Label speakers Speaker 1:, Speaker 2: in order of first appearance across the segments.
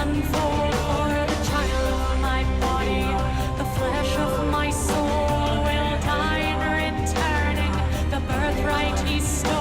Speaker 1: unfold for the child of my body. The flesh of my soul will die in returning the birthright he stole.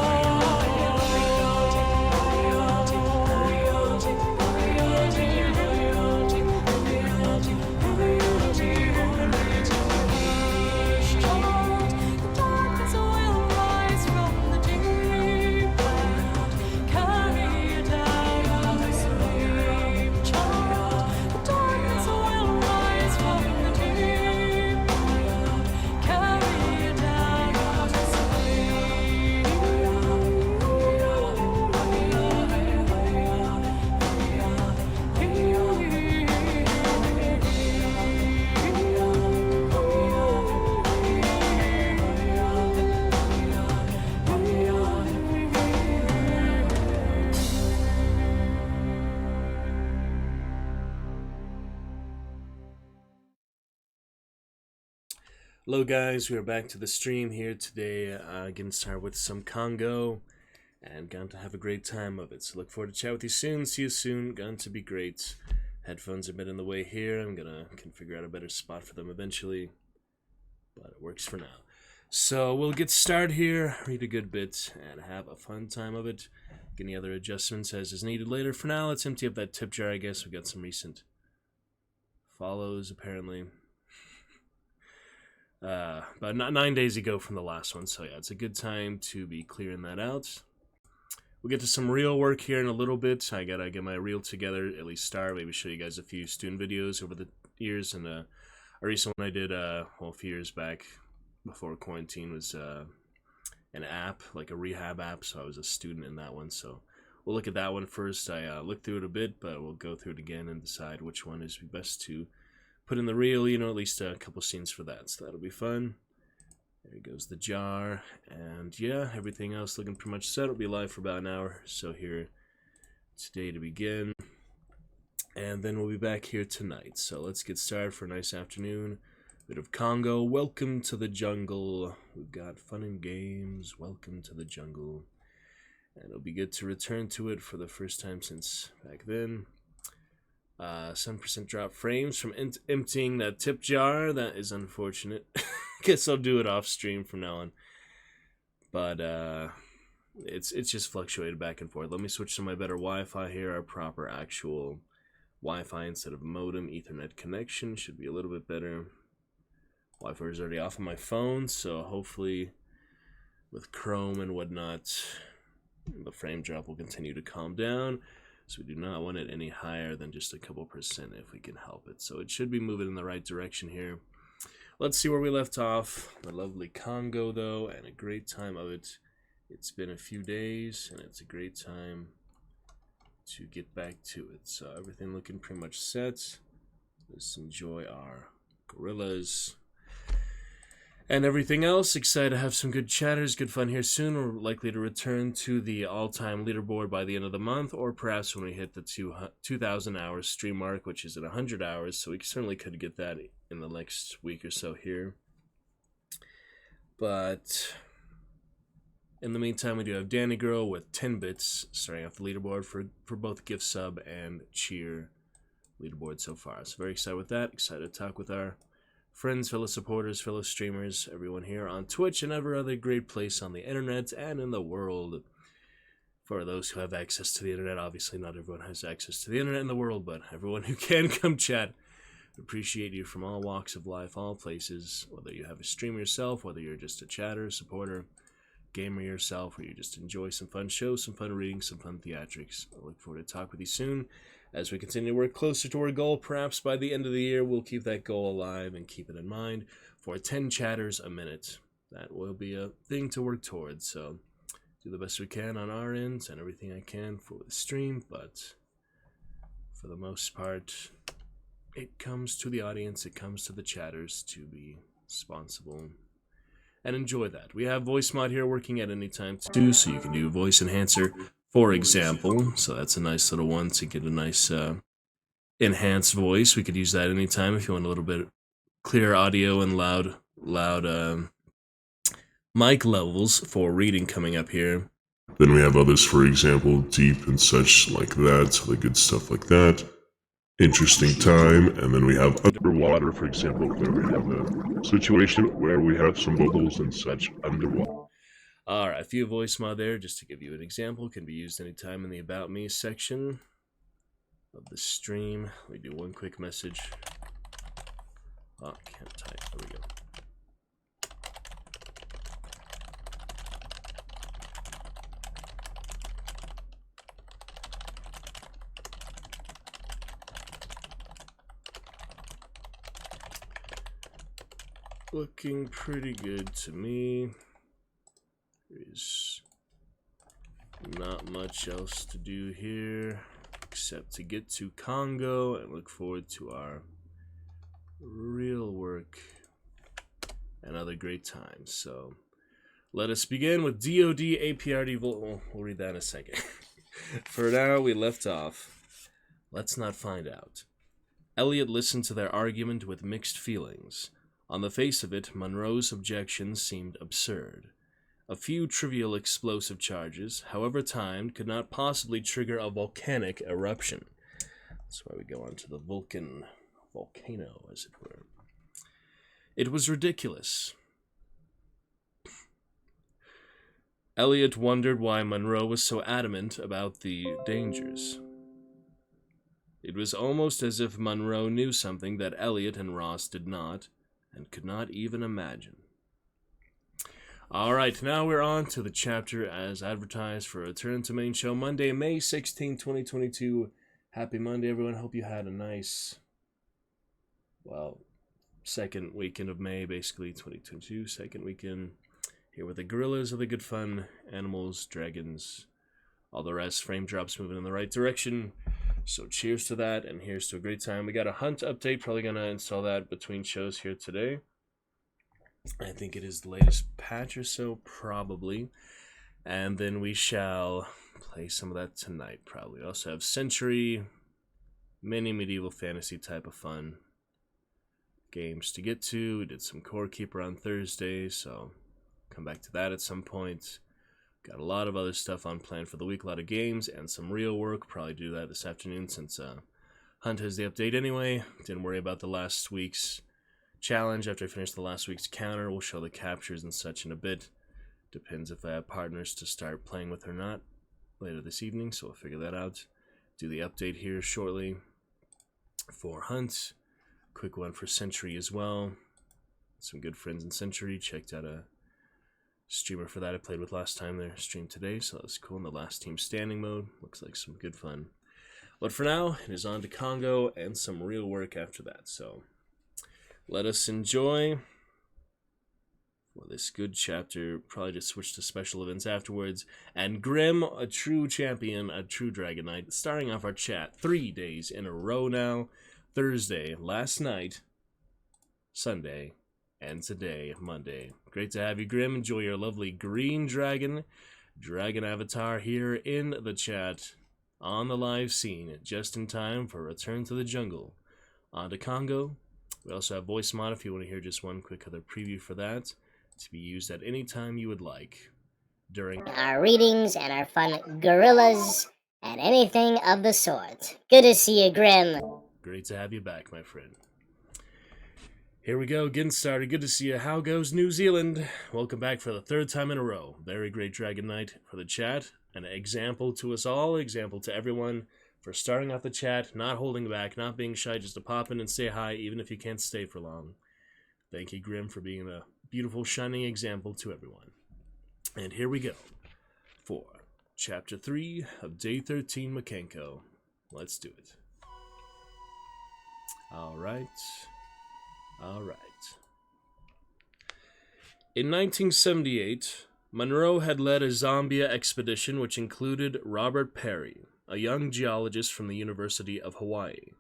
Speaker 2: Hello guys, we are back to the stream here today, getting started with some Congo, and going to have a great time of it. So look forward to chat with you soon, see you soon, going to be great. Headphones are a bit in the way here, I'm gonna figure out a better spot for them eventually, but it works for now. So we'll get started here, read a good bit, and have a fun time of it. Any other adjustments as is needed later. For now, let's empty up that tip jar, I guess. We've got some recent follows, apparently. About 9 days ago from the last one, so yeah, it's a good time to be clearing that out. We'll get to some reel work here in a little bit. I gotta get my reel together, at least start, maybe show you guys a few student videos over the years, and a recent one I did, well, a few years back, before quarantine, was an app, like a rehab app, so I was a student in that one, so we'll look at that one first. I looked through it a bit, but we'll go through it again and decide which one is best to put in the reel, you know, at least a couple scenes for that, so that'll be fun. There goes the jar, and yeah, everything else looking pretty much set. It'll be live for about an hour, so here today to begin, and then we'll be back here tonight. So let's get started for a nice afternoon. Bit of Congo. Welcome to the jungle. We've got fun and games. Welcome to the jungle, and it'll be good to return to it for the first time since back then. 7% drop frames from emptying that tip jar. That is unfortunate. Guess I'll do it off stream from now on. But it's just fluctuated back and forth. Let me switch to my better Wi-Fi here. Our proper actual Wi-Fi instead of modem Ethernet connection should be a little bit better. Wi-Fi is already off on my phone, so hopefully with Chrome and whatnot, the frame drop will continue to calm down. So we do not want it any higher than just a couple percent if we can help it. So it should be moving in the right direction here. Let's see where we left off. The lovely Congo, though, and a great time of it. It's been a few days, and it's a great time to get back to it. So everything looking pretty much set. Let's enjoy our gorillas and everything else. Excited to have some good chatters, good fun here soon. We're likely to return to the all-time leaderboard by the end of the month, or perhaps when we hit the 2,000 hours stream mark, which is at 100 hours, so we certainly could get that in the next week or so here. But in the meantime, we do have Danny Girl with 10 bits starting off the leaderboard for both gift sub and cheer leaderboard so far. So very excited with that. Excited to talk with our friends, fellow supporters, fellow streamers, everyone here on Twitch and every other great place on the internet and in the world. For those who have access to the internet, obviously not everyone has access to the internet in the world, but everyone who can come chat. Appreciate you from all walks of life, all places, whether you have a stream yourself, whether you're just a chatter, supporter, gamer yourself, or you just enjoy some fun shows, some fun reading, some fun theatrics. I look forward to talk with you soon. As we continue to work closer to our goal, perhaps by the end of the year, we'll keep that goal alive and keep it in mind for 10 chatters a minute. That will be a thing to work towards, so do the best we can on our ends and everything I can for the stream, but for the most part, it comes to the audience, it comes to the chatters to be responsible and enjoy that. We have voice mod here working at any time too, so you can do voice enhancer, for example. So that's a nice little one to get a nice enhanced voice. We could use that anytime if you want a little bit clearer audio and loud mic levels for reading coming up here.
Speaker 3: Then we have others, for example, deep and such like that, so the good stuff like that. interesting time. And then we have underwater, for example, where we have a situation where we have some bubbles and such underwater.
Speaker 2: Alright, a few voice mod there, just to give you an example, can be used anytime in the About Me section of the stream. We do one quick message. Oh, can't type. There we go. Looking pretty good to me. There's not much else to do here except to get to Congo and look forward to our real work and other great times. So let us begin with DOD Aprd Vulcan. We'll read that in a second. For now, we left off. Let's not find out. Elliot listened to their argument with mixed feelings. On the face of it, Monroe's objections seemed absurd. A few trivial explosive charges, however timed, could not possibly trigger a volcanic eruption. That's why we go on to the volcano, as it were. It was ridiculous. Elliot wondered why Monroe was so adamant about the dangers. It was almost as if Monroe knew something that Elliot and Ross did not, and could not even imagine. Alright, now we're on to the chapter as advertised for Return to Main Show, Monday, May 16, 2022. Happy Monday, everyone. Hope you had a nice, well, second weekend of May, basically, 2022. Second weekend here with the gorillas of the good fun, animals, dragons, all the rest. Frame drops moving in the right direction. So cheers to that, and here's to a great time. We got a hunt update, probably going to install that between shows here today. I think it is the latest patch or so, probably. And then we shall play some of that tonight, probably. We also have Century, many medieval fantasy type of fun games to get to. We did some Core Keeper on Thursday, so come back to that at some point. Got a lot of other stuff on plan for the week, a lot of games and some real work. Probably do that this afternoon since Hunt has the update anyway. Didn't worry about the last week's challenge. After I finish the last week's counter, we'll show the captures and such in a bit. Depends if I have partners to start playing with or not later this evening, so we'll figure that out. Do the update here shortly for Hunt. Quick one for Century as well. Some good friends in Century. Checked out a streamer for that I played with last time there streamed today, so that was cool in the last team standing mode. Looks like some good fun. But for now, it is on to Congo and some real work after that, so let us enjoy this good chapter. Probably just switch to special events afterwards. And Grim, a true champion, a true Dragon Knight, starting off our chat 3 days in a row now. Thursday, last night, Sunday, and today, Monday. Great to have you, Grim. Enjoy your lovely green dragon avatar here in the chat on the live scene, just in time for Return to the Jungle. On to Congo. We also have voice mod if you want to hear just one quick other preview for that, to be used at any time you would like during
Speaker 4: our readings and our fun gorillas and anything of the sort. Good to see you, Grim.
Speaker 2: Great to have you back, my friend. Here we go, getting started. Good to see you. How goes New Zealand? Welcome back for the third time in a row. Very great Dragon Knight for the chat. An example to us all, example to everyone for starting off the chat, not holding back, not being shy, just to pop in and say hi, even if you can't stay for long. Thank you, Grim, for being a beautiful, shining example to everyone. And here we go for Chapter 3 of Day 13 Makenko. Let's do it. Alright. In 1978, Monroe had led a Zambia expedition which included Robert Perry, a young geologist from the University of Hawaii.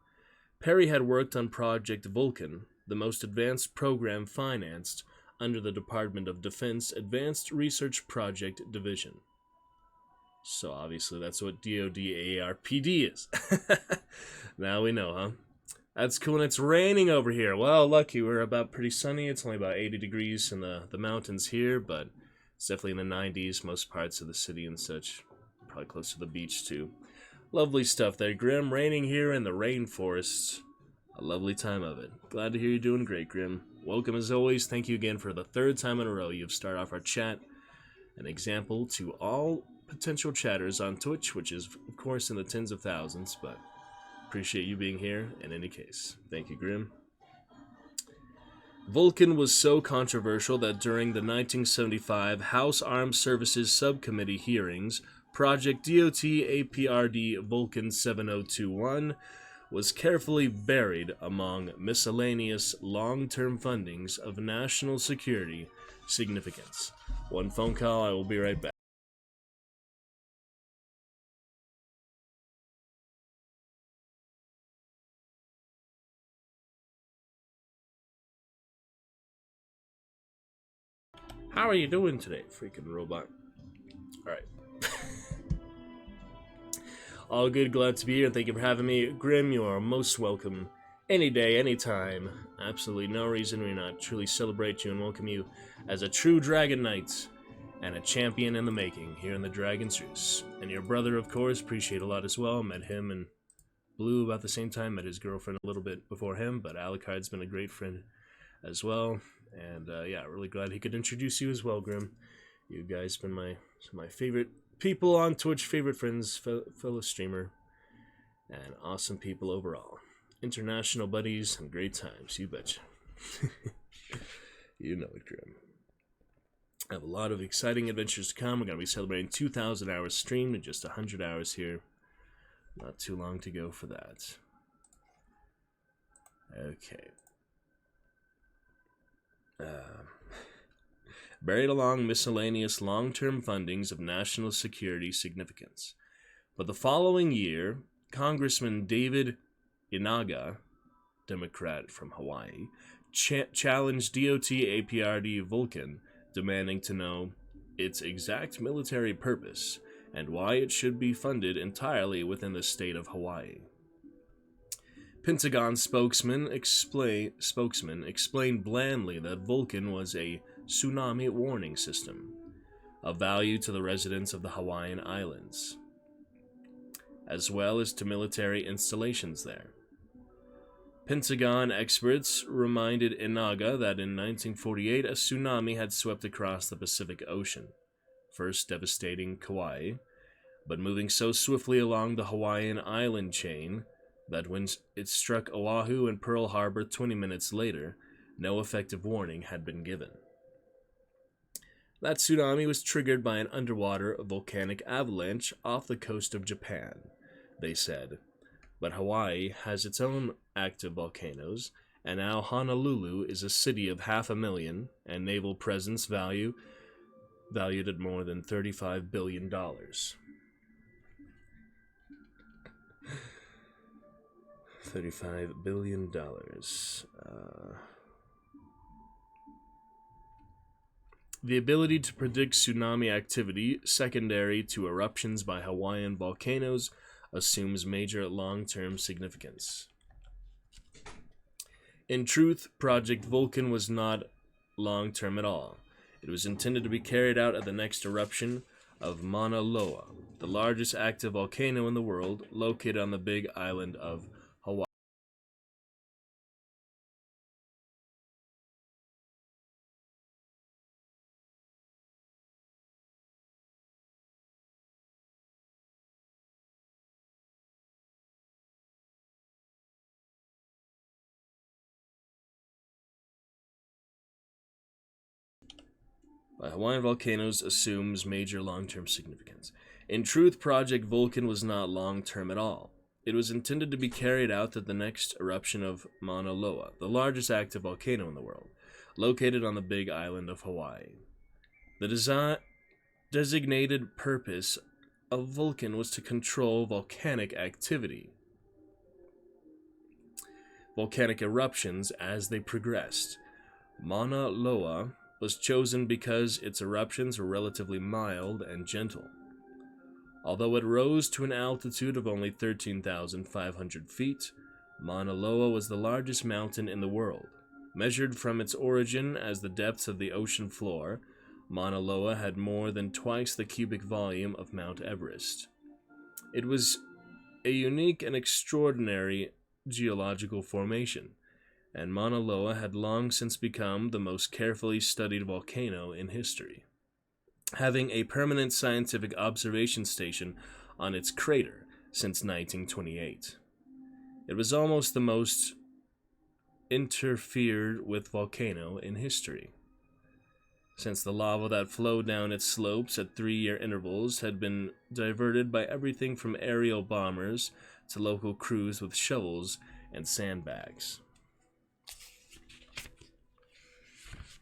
Speaker 2: Perry had worked on Project Vulcan, the most advanced program financed under the Department of Defense Advanced Research Project Division. So obviously that's what DoD Aprd is. Now we know, huh? That's cool, and it's raining over here. Well, lucky, we're about pretty sunny. It's only about 80 degrees in the mountains here, but it's definitely in the 90s, most parts of the city and such. Probably close to the beach, too. Lovely stuff there, Grim. Raining here in the rainforests. A lovely time of it. Glad to hear you're doing great, Grim. Welcome as always. Thank you again for the third time in a row you've started off our chat. An example to all potential chatters on Twitch, which is, of course, in the tens of thousands, but appreciate you being here in any case. Thank you, Grim. Vulcan was so controversial that during the 1975 House Armed Services Subcommittee hearings, Project DOT Aprd Vulcan 7021 was carefully buried among miscellaneous long-term fundings of national security significance. One phone call, I will be right back. How are you doing today, freaking robot? Alright. All good, glad to be here, thank you for having me. Grim, you are most welcome. Any day, any time. Absolutely no reason we not truly celebrate you and welcome you as a true Dragon Knight and a champion in the making here in the Dragon's Roost. And your brother, of course, appreciate a lot as well. Met him and Blue about the same time, met his girlfriend a little bit before him, but Alucard's been a great friend as well. And yeah, really glad he could introduce you as well, Grim. You guys been my favorite people on Twitch, favorite friends, fellow streamer, and awesome people overall. International buddies and great times, you betcha. You know it, Grim. I have a lot of exciting adventures to come. We're going to be celebrating 2,000 hours streamed in just 100 hours here. Not too long to go for that. Okay. Buried along miscellaneous long-term fundings of national security significance. But the following year, Congressman David Inaga, Democrat from Hawaii, challenged DOT Aprd Vulcan, demanding to know its exact military purpose and why it should be funded entirely within the state of Hawaii. Pentagon spokesman explained blandly that Vulcan was a tsunami warning system, of value to the residents of the Hawaiian Islands, as well as to military installations there. Pentagon experts reminded Inaga that in 1948 a tsunami had swept across the Pacific Ocean, first devastating Kauai, but moving so swiftly along the Hawaiian island chain that when it struck Oahu and Pearl Harbor 20 minutes later, no effective warning had been given. That tsunami was triggered by an underwater volcanic avalanche off the coast of Japan, they said. But Hawaii has its own active volcanoes, and now Honolulu is a city of 500,000 and naval presence valued at more than $35 billion. $35 billion. The ability to predict tsunami activity secondary to eruptions by Hawaiian volcanoes assumes major long-term significance. In truth, Project Vulcan was not long-term at all. It was intended to be carried out at the next eruption of Mauna Loa, the largest active volcano in the world, located on the big island of Hawaii. By Hawaiian volcanoes assumes major long-term significance. In truth, Project Vulcan was not long-term at all. It was intended to be carried out at the next eruption of Mauna Loa, the largest active volcano in the world, located on the big island of Hawaii. The designated purpose of Vulcan was to control volcanic activity, volcanic eruptions as they progressed. Mauna Loa was chosen because its eruptions were relatively mild and gentle. Although it rose to an altitude of only 13,500 feet, Mauna Loa was the largest mountain in the world. Measured from its origin as the depths of the ocean floor, Mauna Loa had more than twice the cubic volume of Mount Everest. It was a unique and extraordinary geological formation, and Mauna Loa had long since become the most carefully studied volcano in history, having a permanent scientific observation station on its crater since 1928. It was almost the most interfered with volcano in history, since the lava that flowed down its slopes at 3-year intervals had been diverted by everything from aerial bombers to local crews with shovels and sandbags.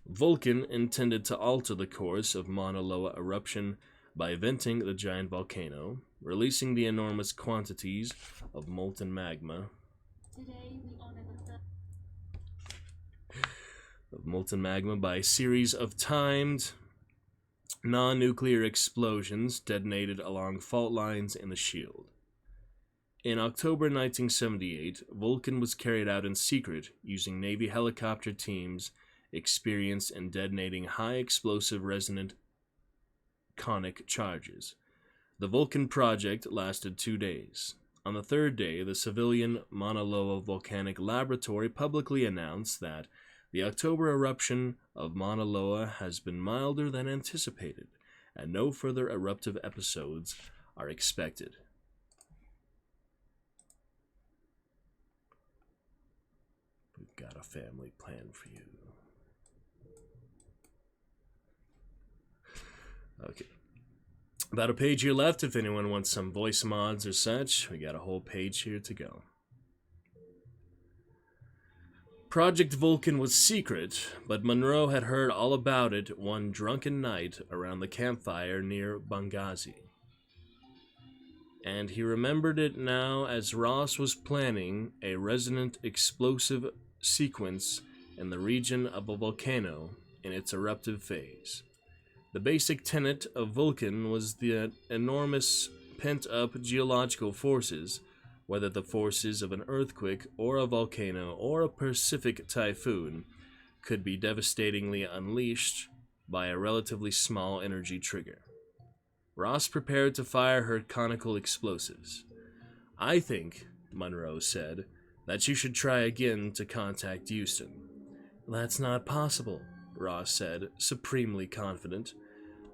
Speaker 2: Vulcan intended to alter the course of Mauna Loa eruption by venting the giant volcano, releasing the enormous quantities of molten magma by a series of timed non-nuclear explosions detonated along fault lines in the shield. In October 1978, Vulcan was carried out in secret using Navy helicopter teams experienced in detonating high explosive resonant conic charges. The Vulcan project lasted 2 days. On the 3rd day, the civilian Mauna Loa Volcanic Laboratory publicly announced that the October eruption of Mauna Loa has been milder than anticipated, and no further eruptive episodes are expected. We've got a family plan for you. Okay. About a page here left if anyone wants some voice mods or such. We got a whole page here to go. Project Vulcan was secret, but Monroe had heard all about it one drunken night around the campfire near Benghazi. And he remembered it now as Ross was planning a resonant explosive sequence in the region of a volcano in its eruptive phase. The basic tenet of Vulcan was the enormous pent-up geological forces, whether the forces of an earthquake or a volcano or a Pacific typhoon, could be devastatingly unleashed by a relatively small energy trigger. Ross prepared to fire her conical explosives. "I think," Monroe said, "that you should try again to contact Houston." "That's not possible," Ross said, supremely confident.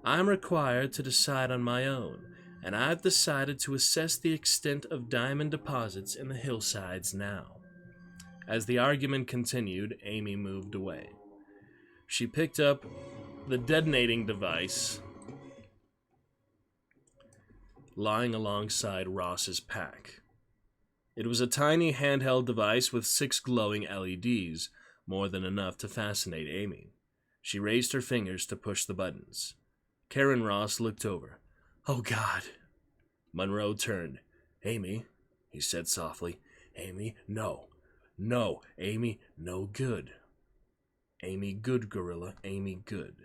Speaker 2: "I'm required to decide on my own, and I've decided to assess the extent of diamond deposits in the hillsides now." As the argument continued, Amy moved away. She picked up the detonating device lying alongside Ross's pack. It was a tiny handheld device with 6 glowing LEDs, more than enough to fascinate Amy. She raised her fingers to push the buttons. Karen Ross looked over. "Oh, God." Monroe turned. "Amy," he said softly. "Amy, no. No, Amy, no good. Amy, good, gorilla. Amy, good."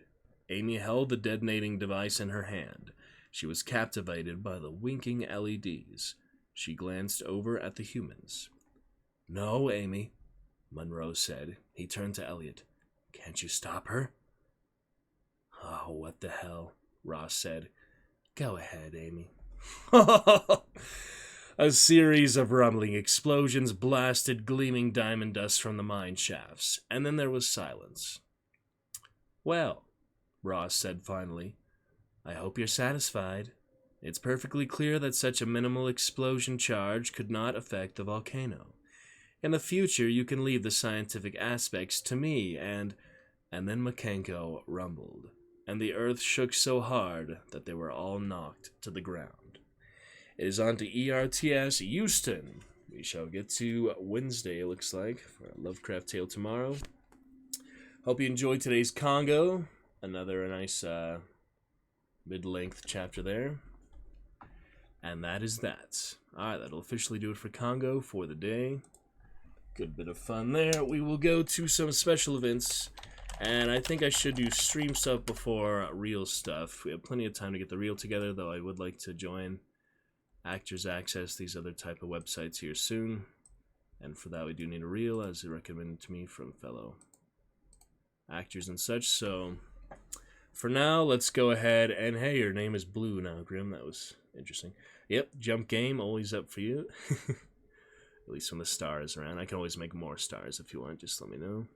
Speaker 2: Amy held the detonating device in her hand. She was captivated by the winking LEDs. She glanced over at the humans. "No, Amy," Monroe said. He turned to Elliot. "Can't you stop her?" "Oh, what the hell," Ross said. "Go ahead, Amy." A series of rumbling explosions blasted gleaming diamond dust from the mine shafts, and then there was silence. "Well," Ross said finally, "I hope you're satisfied. It's perfectly clear that such a minimal explosion charge could not affect the volcano. In the future, you can leave the scientific aspects to me, and then Makenko rumbled, and the earth shook so hard that they were all knocked to the ground. It is on to ERTS Houston. We shall get to Wednesday, it looks like, for a Lovecraft Tale tomorrow. Hope you enjoyed today's Congo. Another nice mid-length chapter there. And that is that. Alright, that'll officially do it for Congo for the day. Good bit of fun there. We will go to some special events. And I think I should do stream stuff before real stuff. We have plenty of time to get the reel together, though I would like to join Actors Access, these other type of websites here soon. And for that we do need a reel, as recommended to me from fellow actors and such. So for now, let's go ahead and hey, your name is Blue now, Grim. That was interesting. Yep, jump game, always up for you. At least when the star is around. I can always make more stars if you want, just let me know.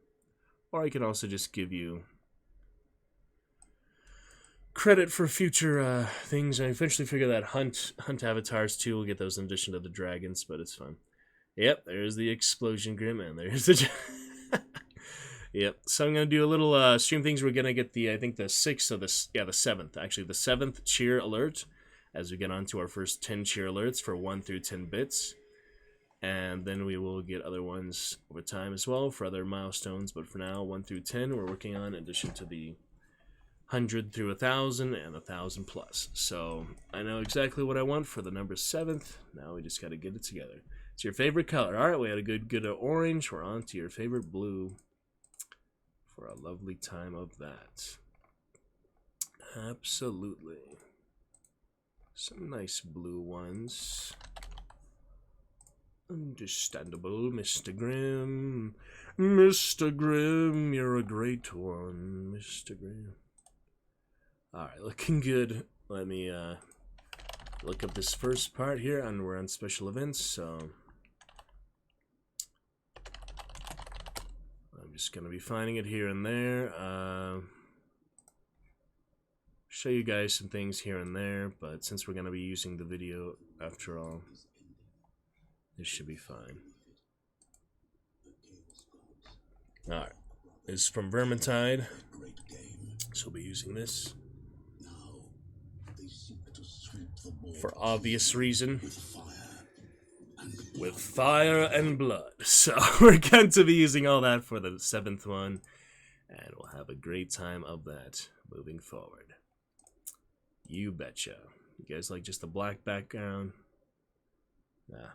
Speaker 2: Or I can also just give you credit for future things. I eventually figure that hunt avatars too. We'll get those in addition to the dragons, but it's fun. Yep, there's the explosion grim, and there's the... Yep, so I'm going to do a little stream things. We're going to get the, I think the 6th of the, yeah, the 7th, actually, the 7th cheer alert as we get on to our first 10 cheer alerts for 1 through 10 bits. And then we will get other ones over time as well for other milestones. But for now, 1 through 10 we're working on, in addition to the 100 through 1,000 and 1,000 plus. So I know exactly what I want for the number 7th. Now we just got to get it together. It's your favorite color. All right, we had a good orange. We're on to your favorite blue for a lovely time of that. Absolutely. Some nice blue ones. Understandable, Mr. Grimm. Mr. Grimm, you're a great one, Mr. Grimm. Alright, looking good. Let me look up this first part here, and we're on special events, so I'm just going to be finding it here and there. Show you guys some things here and there, but since we're going to be using the video after all, this should be fine. Alright, this is from Vermintide, so we'll be using this for obvious reason, with fire and blood. So we're going to be using all that for the 7th one, and we'll have a great time of that moving forward. You betcha. You guys like just the black background? Nah.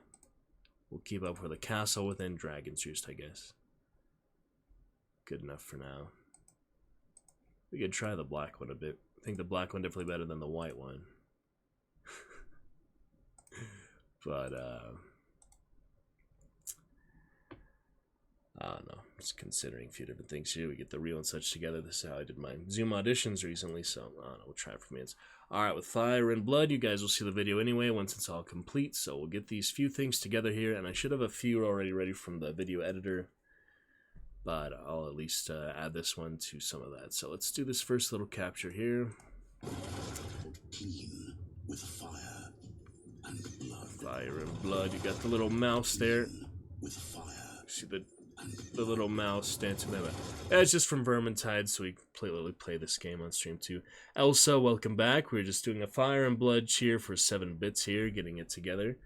Speaker 2: We'll keep up for the castle within Dragon's Roost, I guess. Good enough for now. We could try the black one a bit. I think the black one definitely better than the white one. But, I don't know. Just considering a few different things here. We get the reel and such together. This is how I did my Zoom auditions recently, so I don't know. We'll try it for minutes. Alright, with fire and blood, you guys will see the video anyway once it's all complete, so we'll get these few things together here, and I should have a few already ready from the video editor, but I'll at least add this one to some of that. So let's do this first little capture here.
Speaker 5: Clean with fire and blood.
Speaker 2: Fire and blood. You got the little mouse there.
Speaker 5: With fire.
Speaker 2: See the little mouse dancing there. Yeah, it's just from Vermintide, so we play this game on stream too. Elsa, welcome back. We're just doing a fire and blood cheer for 7 bits here, getting it together.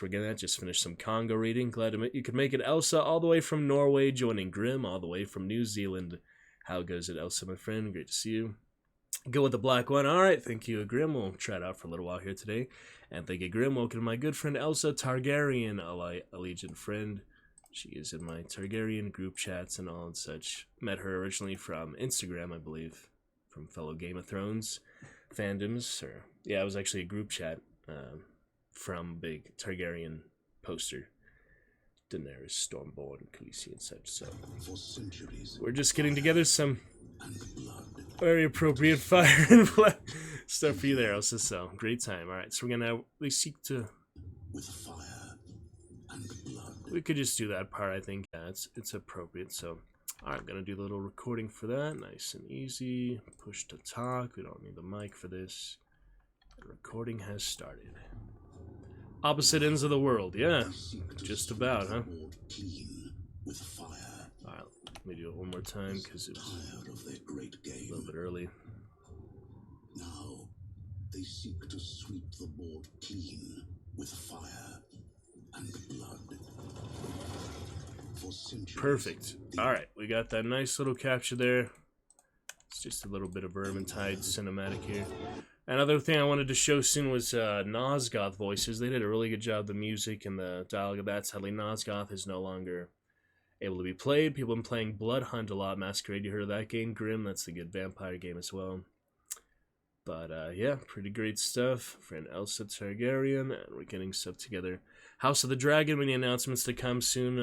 Speaker 2: We're gonna just finish some Congo reading. Glad to you could make it. Elsa, all the way from Norway, joining Grim, all the way from New Zealand. How goes it, Elsa, my friend? Great to see you. Go with the black one. Alright, thank you, Grim. We'll try it out for a little while here today. And thank you, Grim. Welcome to my good friend Elsa Targaryen, Allegiant friend. She is in my Targaryen group chats and all and such. Met her originally from Instagram, I believe, from fellow Game of Thrones fandoms. Or yeah, it was actually a group chat from big Targaryen poster. Daenerys, Stormborn, Khaleesi, and such. So we're just getting together some very appropriate fire and blood stuff for you there, Elsa. So great time. All right, so we're gonna seek to.
Speaker 5: With fire.
Speaker 2: We could just do that part, I think. Yeah, it's appropriate. So, alright, I'm going to do the little recording for that. Nice and easy. Push to talk. We don't need the mic for this. The recording has started. Opposite ends of the world. Yeah, just about, huh? Alright, let me do it one more time because it was a little bit early.
Speaker 5: Now, they seek to sweep the board clean with fire and blood.
Speaker 2: Perfect. Alright, we got that nice little capture there. It's just a little bit of Vermintide cinematic here. Another thing I wanted to show soon was Nosgoth voices. They did a really good job. The music and the dialogue of that. Sadly, Nosgoth is no longer able to be played. People have been playing Blood Hunt a lot. Masquerade, you heard of that game? Grim, that's the good vampire game as well. But yeah, pretty great stuff. Friend Elsa Targaryen, and we're getting stuff together. House of the Dragon, many announcements to come soon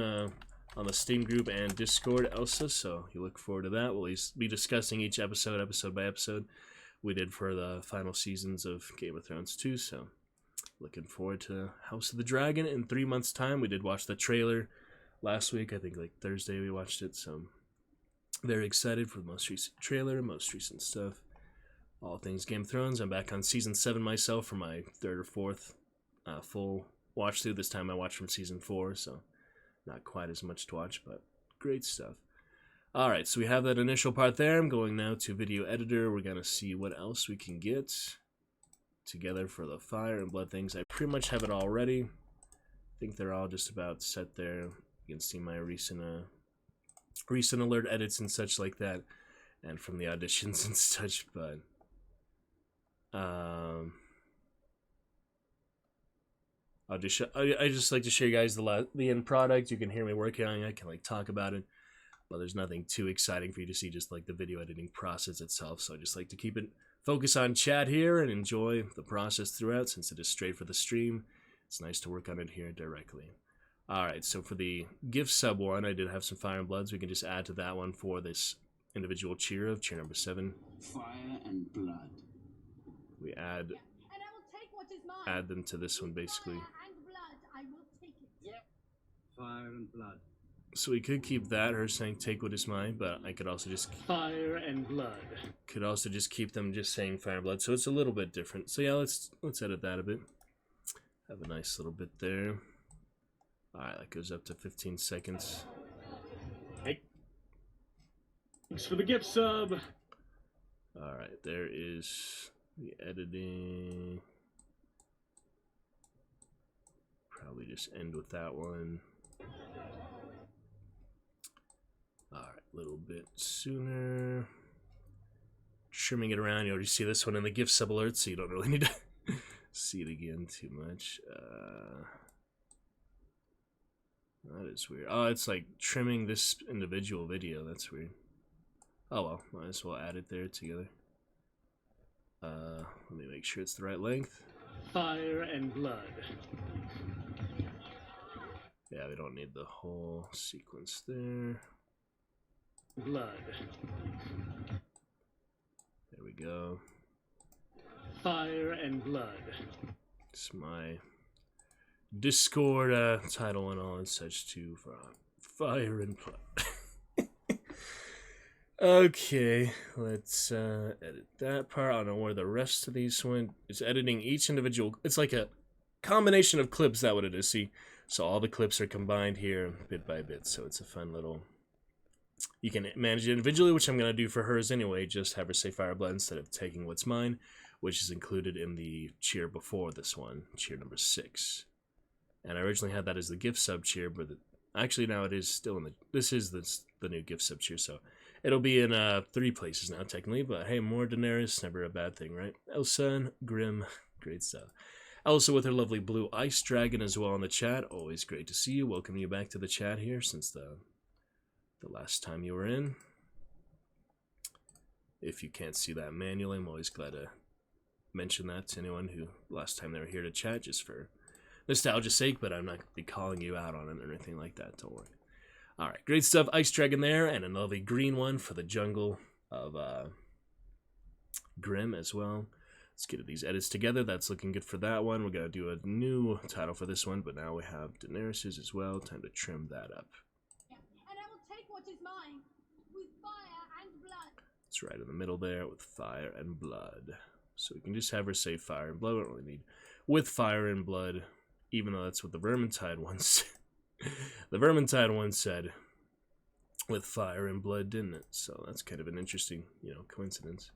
Speaker 2: on the Steam group and Discord, Elsa, so you look forward to that. We'll be discussing each episode by episode. We did for the final seasons of Game of Thrones too, so Looking forward to House of the Dragon in 3 months' time. We did watch the trailer last week. I think like Thursday we watched it. So very excited for the most recent trailer, most recent stuff. All things Game of Thrones. I'm back on season 7 myself for my 3rd or 4th full watch through. This time I watched from season 4, so not quite as much to watch, but great stuff. Alright, so we have that initial part there. I'm going now to video editor. We're going to see what else we can get together for the fire and blood things. I pretty much have it all ready. I think they're all just about set there. You can see my recent alert edits and such like that, and from the auditions and such, but I just like to show you guys the end product. You can hear me working on it. I can like talk about it, but there's nothing too exciting for you to see, just like the video editing process itself. So I just like to keep it focus on chat here and enjoy the process throughout, since it is straight for the stream. It's nice to work on it here directly. Alright, so for the gift sub one, I did have some Fire and Bloods. We can just add to that one for this individual cheer of cheer number 7.
Speaker 5: Fire and blood.
Speaker 2: We add them to this one basically.
Speaker 5: Fire and blood.
Speaker 2: So we could keep that, her saying take what is mine, but I could also just
Speaker 6: Fire and blood.
Speaker 2: Could also just keep them just saying fire and blood, so it's a little bit different. So yeah, let's edit that a bit. Have a nice little bit there. Alright, that goes up to 15 seconds.
Speaker 6: Hey. Thanks for the gift sub.
Speaker 2: Alright, there is the editing. Probably just end with that one. Alright, a little bit sooner. Trimming it around. You already see this one in the gift sub alert, so you don't really need to see it again too much. That is weird. Oh, it's like trimming this individual video. That's weird. Oh well, might as well add it there together. Let me make sure it's the right length.
Speaker 6: Fire and blood.
Speaker 2: Yeah, we don't need the whole sequence there.
Speaker 6: Blood.
Speaker 2: There we go.
Speaker 6: Fire and blood.
Speaker 2: It's my Discord title and all and such too for Fire and Blood. Okay, let's edit that part. I don't know where the rest of these went. It's editing each individual. It's like a combination of clips, that what it is. See, so all the clips are combined here bit by bit. So it's a fun little. You can manage it individually, which I'm gonna do for hers anyway. Just have her say Fire Blood instead of taking what's mine, which is included in the cheer before this one, cheer number 6. And I originally had that as the gift sub cheer, but actually now it is still in the. This is the new gift sub cheer, so it'll be in 3 places now technically. But hey, more Daenerys, never a bad thing, right? Elsa and Grim, great stuff. Elsa with her lovely blue ice dragon as well in the chat. Always great to see you. Welcome you back to the chat here since the last time you were in. If you can't see that manually, I'm always glad to mention that to anyone who last time they were here to chat, just for nostalgia's sake, but I'm not going to be calling you out on it or anything like that, don't worry. Alright, great stuff. Ice Dragon there, and a lovely green one for the jungle of Grim as well. Let's get these edits together. That's looking good for that one. We're going to do a new title for this one, but now we have Daenerys's as well. Time to trim that up.
Speaker 1: And I will take what is mine with fire and blood.
Speaker 2: It's right in the middle there with fire and blood. So we can just have her say fire and blood. We don't really need with fire and blood, even though that's what the Vermintide one said. The Vermintide one said with fire and blood, didn't it? So that's kind of an interesting, coincidence.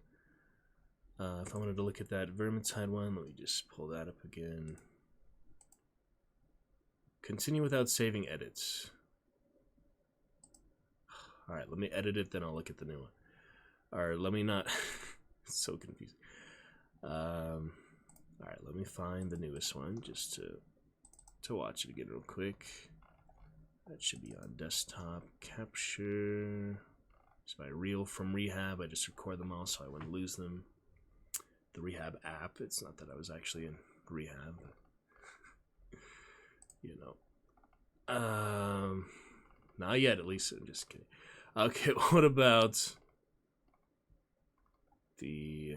Speaker 2: If I wanted to look at that Vermintide one, let me just pull that up again. Continue without saving edits. Alright, let me edit it, then I'll look at the new one. Alright, let me not. It's so confusing. Alright, let me find the newest one just to watch it again real quick. That should be on desktop capture. It's my reel from rehab. I just record them all so I wouldn't lose them. The rehab app. It's not that I was actually in rehab. Not yet, at least. I'm just kidding. Okay, what about the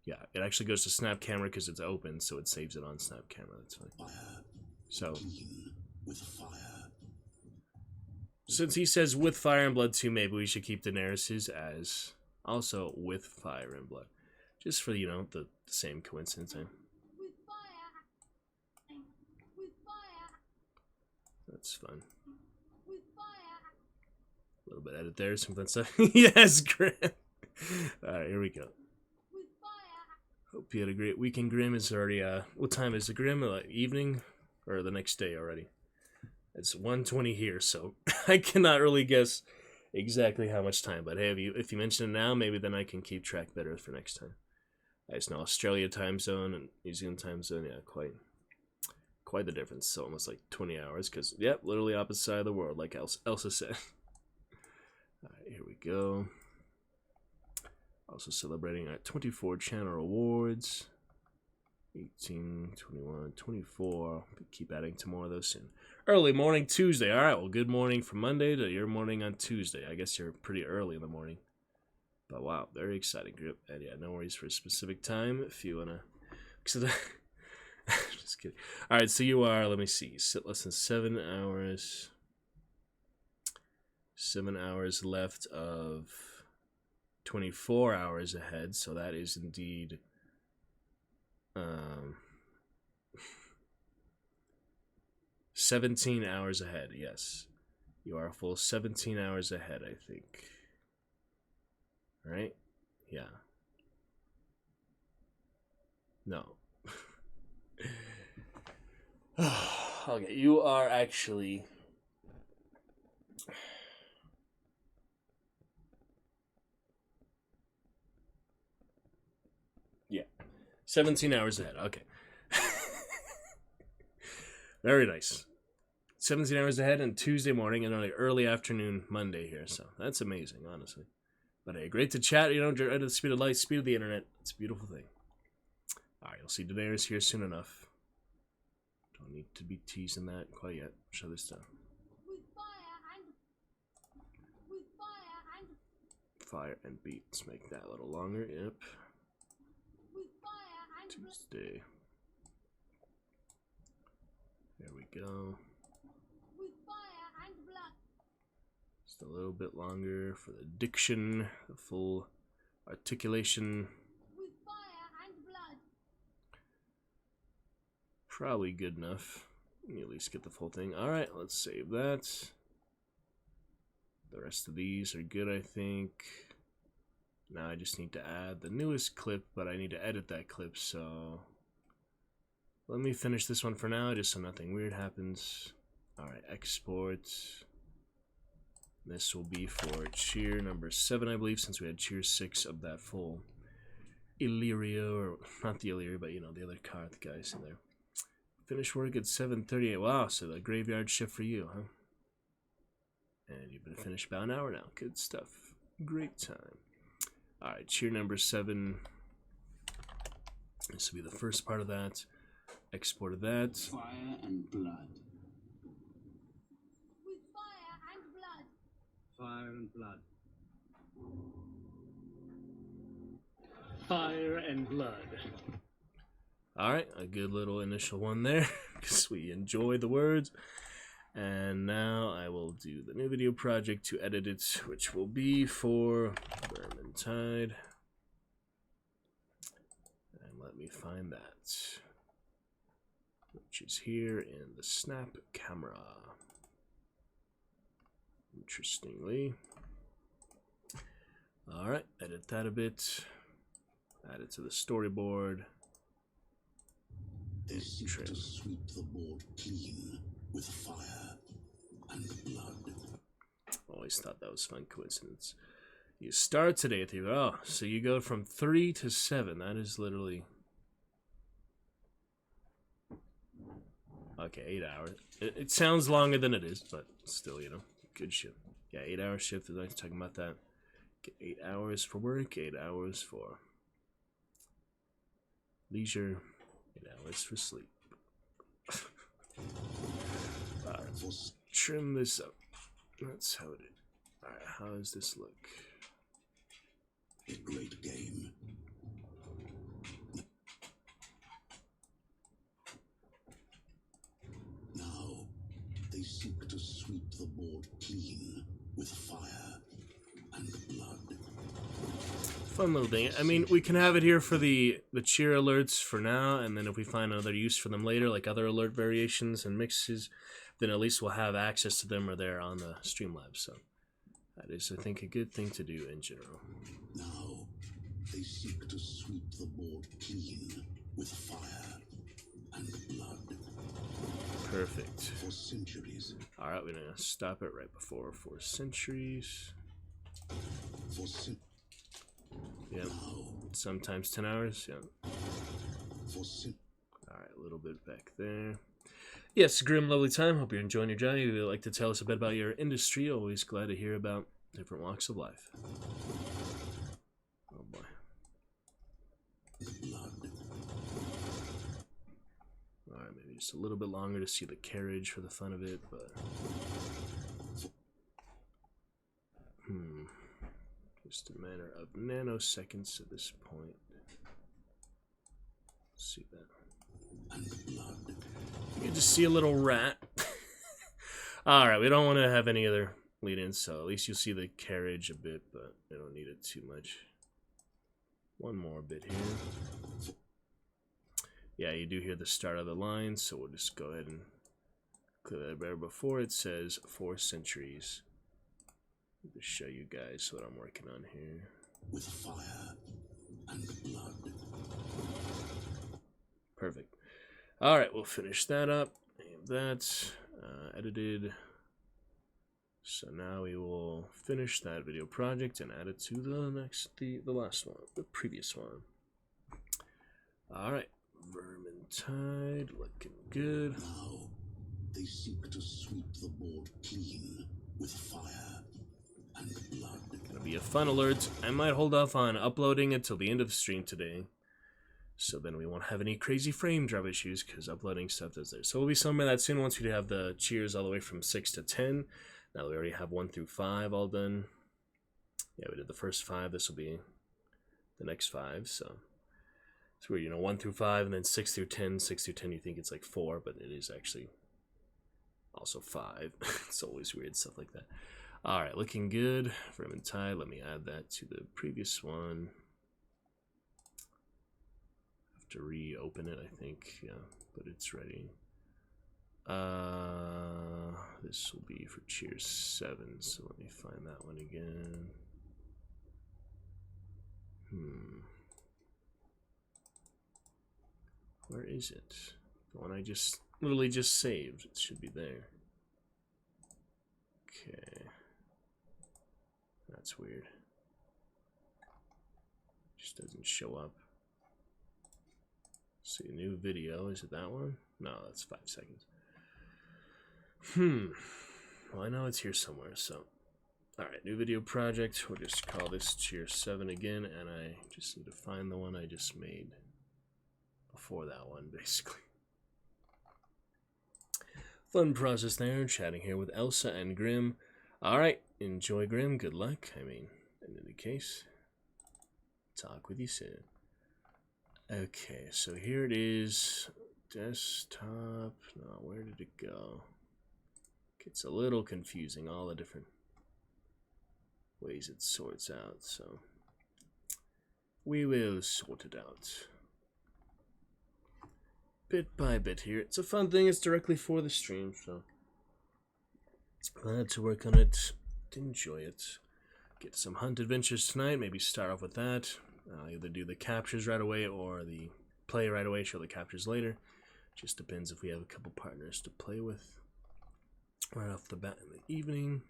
Speaker 2: Yeah, it actually goes to snap camera because it's open, so it saves it on snap camera. That's fine.
Speaker 5: Fire.
Speaker 2: So,
Speaker 5: Clean with fire.
Speaker 2: since he says with fire and blood too, maybe we should keep Daenerys's as also with fire and blood. Just for, you know, the same coincidence. Eh?
Speaker 1: With fire. With fire.
Speaker 2: That's fun.
Speaker 1: With fire.
Speaker 2: A little bit edit there, some fun stuff. Yes, Grim. Alright, here we go.
Speaker 1: With fire.
Speaker 2: Hope you had a great weekend, Grim. It's already, what time is it, Grim? Evening? Or the next day already? It's 1:20 here, so I cannot really guess exactly how much time. But hey, if you mention it now, maybe then I can keep track better for next time. I just know Australia time zone and New Zealand time zone, yeah, quite the difference. So almost like 20 hours, because, yep, literally opposite side of the world, like Elsa said. Alright, here we go. Also celebrating our 24 channel awards. 18, 21, 24. Keep adding to more of those soon. Early morning Tuesday. Alright, well, good morning from Monday to your morning on Tuesday. I guess you're pretty early in the morning. But wow, very exciting group. And yeah, no worries for a specific time if you want to. Just kidding. Alright, so you are, let me see, less than 7 hours. 7 hours left of 24 hours ahead, so that is indeed 17 hours ahead. Yes, you are a full 17 hours ahead, I think. Right? Yeah. No. Okay, you are actually 17 hours ahead. Okay. Very nice. 17 hours ahead on Tuesday morning and on an early afternoon Monday here. So that's amazing, honestly. But hey, great to chat. You know, at the speed of light, speed of the internet. It's a beautiful thing. All right, you'll see Daenerys here soon enough. Don't need to be teasing that quite yet. Shut this down.
Speaker 1: With fire and
Speaker 2: Fire and beat. Let's make that a little longer. Yep.
Speaker 1: with fire and
Speaker 2: Tuesday. There we go.
Speaker 1: with fire and blood.
Speaker 2: Just a little bit longer for the diction, the full articulation.
Speaker 1: With fire and blood.
Speaker 2: Probably good enough. Let me at least get the full thing. Alright, let's save that. The rest of these are good, I think. Now I just need to add the newest clip, but I need to edit that clip, so let me finish this one for now, just so nothing weird happens. Alright, export. This will be for cheer number 7, I believe, since we had cheer 6 of that full Illyria, or not the Illyria, but you know, the other card, the guys in there. Finish work at 7:38. Wow, so the graveyard shift for you, huh? And you've been finished about an hour now. Good stuff. Great time. Alright, cheer number 7. This will be the first part of that. Export of that.
Speaker 5: Fire and blood.
Speaker 1: With fire and blood.
Speaker 6: Fire and blood. Fire and blood.
Speaker 2: Alright, a good little initial one there, because we enjoy the words. And now I will do the new video project to edit it, which will be for Vermintide. And let me find that, which is here in the snap camera. Interestingly. Alright, edit that a bit. Add it to the storyboard.
Speaker 5: They seek to sweep the board clean with fire and blood.
Speaker 2: Always thought that was a fun coincidence. You start today at so you go from 3 to 7. That is literally okay. 8 hours. It sounds longer than it is, but still, you know, good shift. Yeah, 8-hour shift. I was talking about that. Get 8 hours for work, 8 hours for leisure, 8 hours for sleep. Alright, trim this up. That's how it is. Alright, how does this look?
Speaker 5: A great game. seek to sweep the board clean with fire and blood.
Speaker 2: Fun little thing. I mean, we can have it here for the cheer alerts for now, and then if we find another use for them later, like other alert variations and mixes, then at least we'll have access to them or they're on the Streamlabs. So that is, I think, a good thing to do in general.
Speaker 5: Now they seek to sweep the board clean with fire and blood.
Speaker 2: Perfect.
Speaker 5: For centuries,
Speaker 2: All right, we're gonna stop it right before 4 centuries.
Speaker 5: for cen-
Speaker 2: Yep.
Speaker 5: now,
Speaker 2: Sometimes 10 hours. Yep.
Speaker 5: for cen-
Speaker 2: All right, a little bit back there. Yes, Grim, lovely time. Hope you're enjoying your journey. If you'd like to tell us a bit about your industry, always glad to hear about different walks of life. Oh boy.
Speaker 5: blood.
Speaker 2: All right, maybe just a little bit longer to see the carriage for the fun of it, but just a matter of nanoseconds at this point. Let's see that.
Speaker 5: And blood.
Speaker 2: You can just see a little rat. All right, we don't want to have any other lead-ins, so at least you'll see the carriage a bit, but I don't need it too much. One more bit here. Yeah, you do hear the start of the line, so we'll just go ahead and clear that better before it says 4 centuries. To show you guys what I'm working on here.
Speaker 5: With fire and blood.
Speaker 2: Perfect. All right, we'll finish that up. Name that edited. So now we will finish that video project and add it to the last one, the previous one. All right, Vermintide, looking good.
Speaker 5: Now they seek to sweep the board clean with fire and blood.
Speaker 2: Gonna be a fun alert. I might hold off on uploading it till the end of the stream today, so then we won't have any crazy frame drop issues because uploading stuff does there. So we'll be somewhere that soon once we have the cheers all the way from 6 to 10. Now that we already have 1 through 5 all done. Yeah, we did the first 5. This will be the next 5. So it's weird, you know, 1 through 5 and then 6 through 10. 6 through 10, you think it's like 4, but it is actually also 5. It's always weird stuff like that. All right, looking good. Vermintide. Let me add that to the previous one. Have to reopen it, I think. Yeah, but it's ready. This will be for Cheers 7, so let me find that one again. Where is it? The one I just literally just saved. It should be there. Okay. That's weird. Just doesn't show up. See, new video. Is it that one? No, that's 5 seconds. Well, I know it's here somewhere, so. Alright, new video project. We'll just call this Cheer 7 again, and I just need to find the one I just made before that one, basically. Fun process there, chatting here with Elsa and Grim. Alright, enjoy, Grim. Good luck. I mean, in any case, talk with you soon. Okay, so here it is. Desktop. No, where did it go? It's a little confusing, all the different ways it sorts out, so we will sort it out bit by bit here. It's a fun thing. It's directly for the stream, so glad to work on it, to enjoy it. Get some hunt adventures tonight. Maybe start off with that. Either do the captures right away or the play right away, show the captures later. Just depends if we have a couple partners to play with right off the bat in the evening.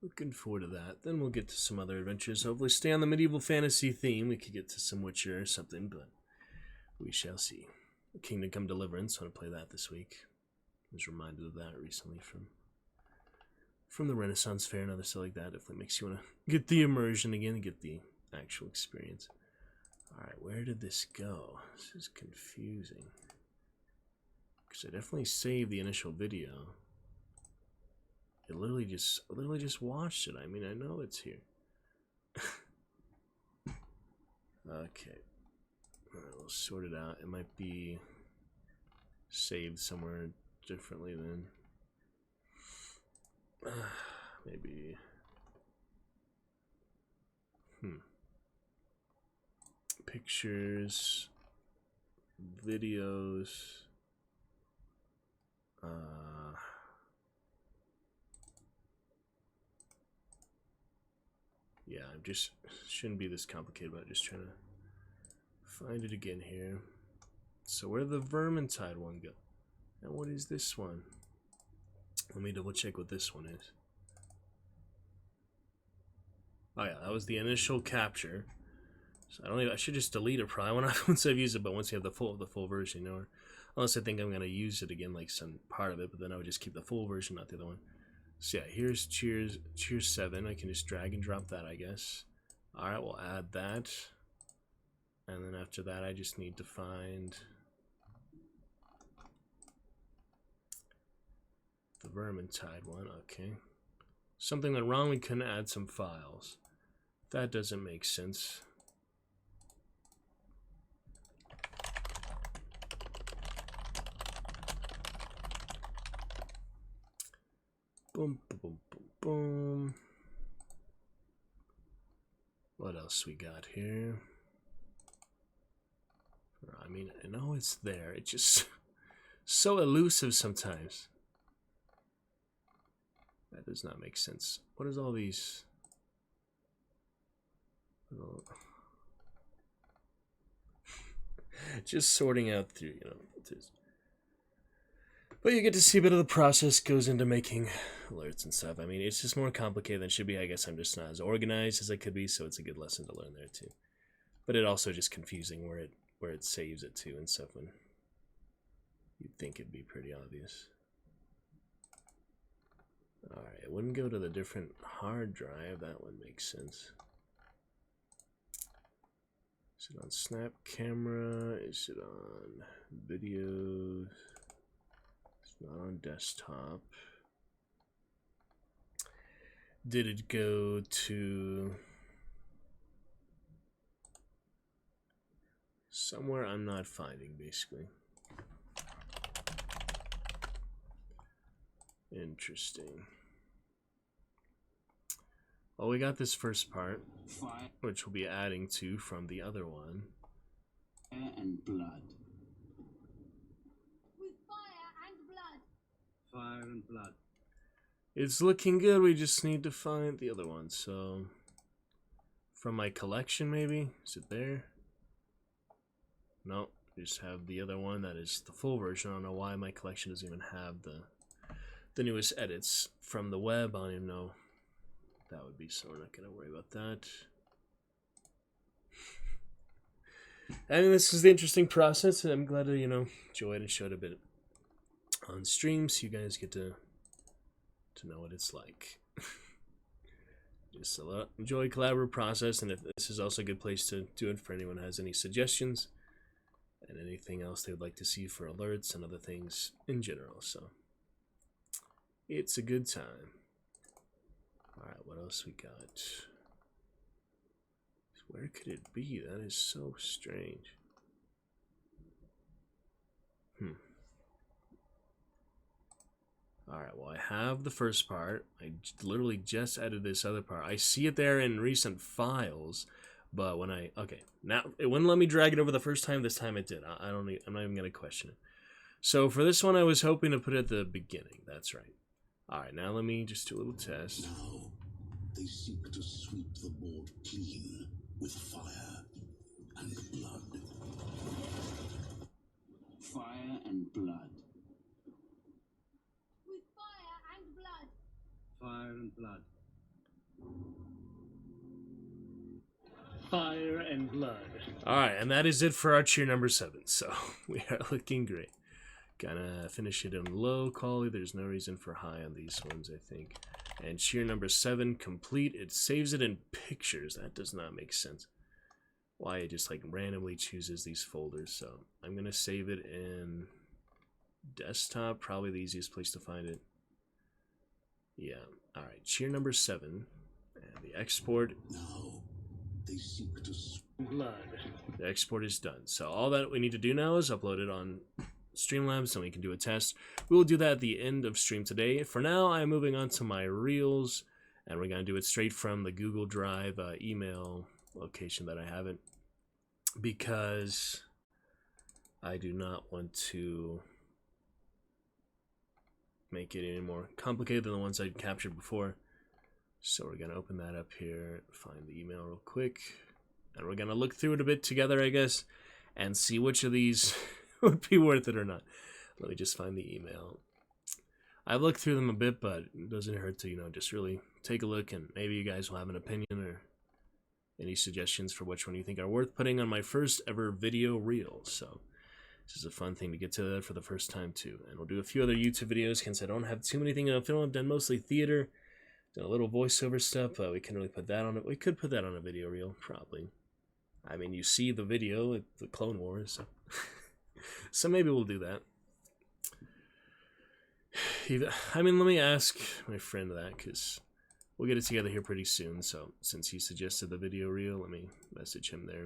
Speaker 2: Looking forward to that. Then we'll get to some other adventures. Hopefully stay on the medieval fantasy theme. We could get to some Witcher or something, but we shall see. Kingdom Come Deliverance. I want to play that this week. I was reminded of that recently from the Renaissance Fair and other stuff like that. Definitely makes you want to get the immersion again and get the actual experience. Alright, where did this go? This is confusing. Because I definitely saved the initial video. I literally just watched it. I mean, I know it's here. Okay. Alright, we'll sort it out. It might be saved somewhere differently then. Maybe. Pictures, videos. Yeah, I'm just shouldn't be this complicated, but I'm just trying to find it again here. So where did the Vermintide one go? And what is this one? Let me double check what this one is. Oh yeah, that was the initial capture. So I should just delete it probably once I've used it, but once you have the full version, or unless I think I'm gonna use it again, like some part of it, but then I would just keep the full version, not the other one. So yeah, here's Cheers 7. I can just drag and drop that, I guess. Alright, we'll add that. And then after that, I just need to find the Vermintide one. Okay. Something went wrong, we couldn't add some files. That doesn't make sense. Boom, boom, boom, boom, boom. What else we got here? I mean, I know it's there. It's just so elusive sometimes. That does not make sense. What is all these? Just sorting out through, you know. But you get to see a bit of the process goes into making alerts and stuff. I mean, it's just more complicated than it should be. I guess I'm just not as organized as I could be, so it's a good lesson to learn there too. But it also just confusing where it saves it to and stuff when you'd think it'd be pretty obvious. Alright, it wouldn't go to the different hard drive. That one makes sense. Is it on snap camera? Is it on videos? It's not on desktop. Did it go to somewhere I'm not finding, basically? Interesting. Well, we got this first part, which we'll be adding to from the other one.
Speaker 5: Fire and blood.
Speaker 7: With fire and blood.
Speaker 6: Fire and blood.
Speaker 2: It's looking good, we just need to find the other one, so... From my collection, maybe? Is it there? No, just have the other one that is the full version. I don't know why my collection doesn't even have the newest edits from the web. I don't even know that would be, so we're not gonna worry about that. I mean, this is the interesting process, and I'm glad to, you know, enjoy it and show it a bit on stream, so you guys get to know what it's like. Just enjoy collaborative process, and if this is also a good place to do it for anyone who has any suggestions and anything else they would like to see for alerts and other things in general. So it's a good time. Alright, what else we got? Where could it be? That is so strange. Alright, well, I have the first part. I literally just added this other part. I see it there in recent files, but when okay, now it wouldn't let me drag it over the first time. This time it did. I'm not even gonna question it. So for this one, I was hoping to put it at the beginning. That's right. Alright, now let me just do a little test.
Speaker 5: Now they seek to sweep the board clean with fire and blood. Fire and blood.
Speaker 7: With fire and blood.
Speaker 6: Fire and blood. Fire and blood.
Speaker 2: Alright, and that is it for our cheer number 7. So we are looking great. Gonna finish it in low quality. There's no reason for high on these ones, I think. And cheer number 7 complete. It saves it in pictures. That does not make sense. Why it just like randomly chooses these folders. So I'm gonna save it in desktop. Probably the easiest place to find it. Yeah. Alright, cheer number 7. And the export.
Speaker 5: Now they seek to
Speaker 6: Blood.
Speaker 2: The export is done. So all that we need to do now is upload it on Streamlabs, and we can do a test. We will do that at the end of stream today. For now, I'm moving on to my Reels, and we're going to do it straight from the Google Drive email location that I have it, because I do not want to make it any more complicated than the ones I'd captured before. So we're going to open that up here, find the email real quick, and we're going to look through it a bit together, I guess, and see which of these would be worth it or not. Let me just find the email. I've looked through them a bit, but it doesn't hurt to, just really take a look, and maybe you guys will have an opinion or any suggestions for which one you think are worth putting on my first ever video reel. So this is a fun thing to get to that for the first time too. And we'll do a few other YouTube videos since I don't have too many things on film. I've done mostly theater, done a little voiceover stuff. We can really put that on it. We could put that on a video reel, probably. I mean, you see the video at the Clone Wars, so, so maybe we'll do that. I mean, let me ask my friend that, because we'll get it together here pretty soon. So since he suggested the video reel, let me message him there.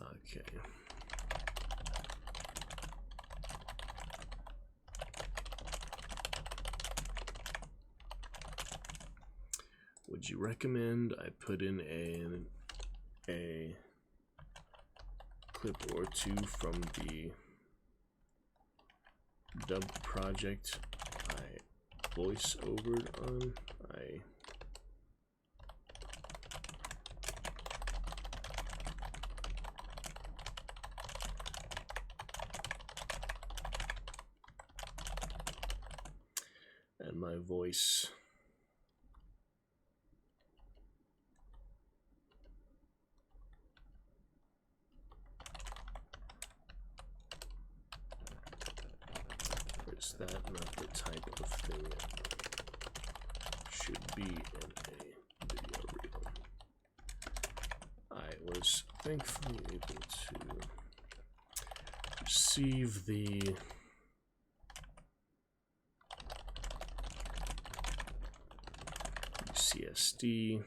Speaker 2: Okay. Would you recommend I put in a clip or two from the dubbed project I voice overed on? And my voice is that not the type of thing that should be in a video reel? I was thankfully able to receive the CSD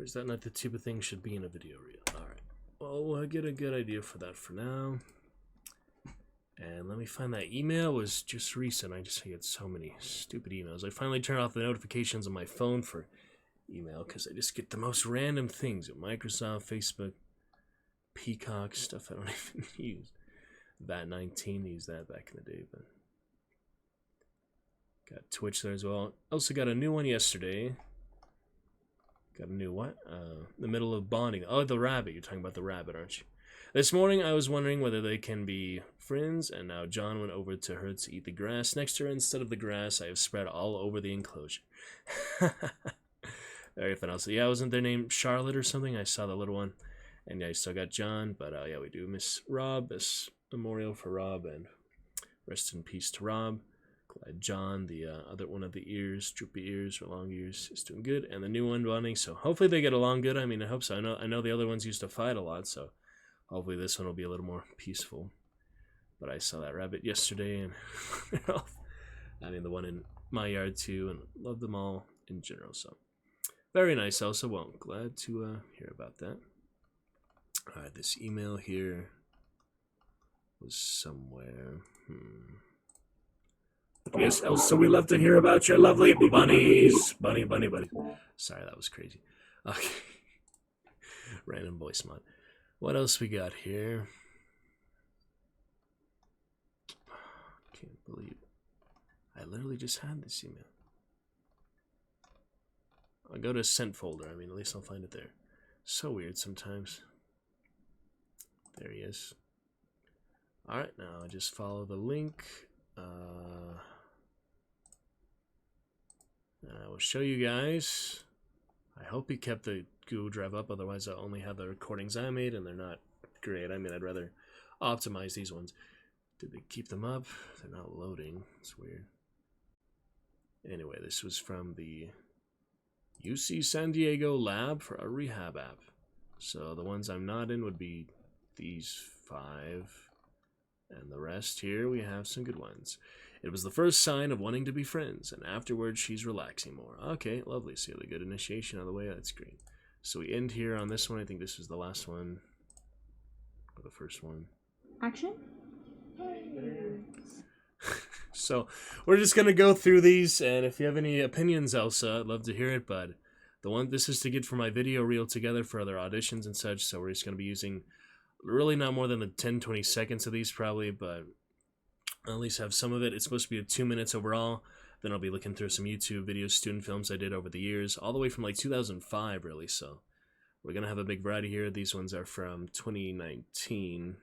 Speaker 2: Or is that not the type of thing should be in a video reel? Alright. Well, we'll get a good idea for that for now. And let me find that email. It was just recent. I get so many stupid emails. I finally turned off the notifications on my phone for email because I just get the most random things. Microsoft, Facebook, Peacock, stuff I don't even use. VAT19, used that back in the day, but got Twitch there as well. Also got a new one yesterday. Got a new what? The middle of bonding. Oh, the rabbit. You're talking about the rabbit, aren't you? This morning I was wondering whether they can be friends, and now John went over to her to eat the grass next to her. Instead of the grass, I have spread all over the enclosure. Very fun. Also, yeah, wasn't their name Charlotte or something? I saw the little one. And yeah, I still got John, but yeah, we do miss Rob. Best memorial for Rob, and rest in peace to Rob. Glad John, the other one of the ears, droopy ears or long ears, is doing good, and the new one bonding. So hopefully they get along good. I mean, I hope so. I know the other ones used to fight a lot, so hopefully this one will be a little more peaceful. But I saw that rabbit yesterday, and I mean the one in my yard too, and love them all in general. So very nice. Also, well, glad to hear about that. All right, this email here was somewhere. Yes, Elsa, we love to hear about your lovely bunnies. Bunny. Sorry, that was crazy. Okay. Random voice mod. What else we got here? Can't believe it. I literally just had this email. I'll go to sent folder. I mean, at least I'll find it there. So weird sometimes. There he is. Alright, now I just follow the link. And I will show you guys. I hope he kept the Google Drive up, otherwise I'll only have the recordings I made, and they're not great. I mean, I'd rather optimize these ones. Did they keep them up? They're not loading. It's weird. Anyway, this was from the UC San Diego lab for a rehab app. So the ones I'm not in would be these 5. And the rest here, we have some good ones. It was the first sign of wanting to be friends, and afterwards she's relaxing more. Okay, lovely. See the good initiation out of the way. That's great. So we end here on this one. I think this is the last one. Or the first one.
Speaker 8: Action?
Speaker 2: So we're just going to go through these, and if you have any opinions, Elsa, I'd love to hear it, but this is to get for my video reel together for other auditions and such, so we're just going to be using really not more than the 10-20 seconds of these probably, but I'll at least have some of it. It's supposed to be 2 minutes overall. Then I'll be looking through some YouTube videos, student films I did over the years, all the way from like 2005 really, so we're going to have a big variety here. These ones are from 2019.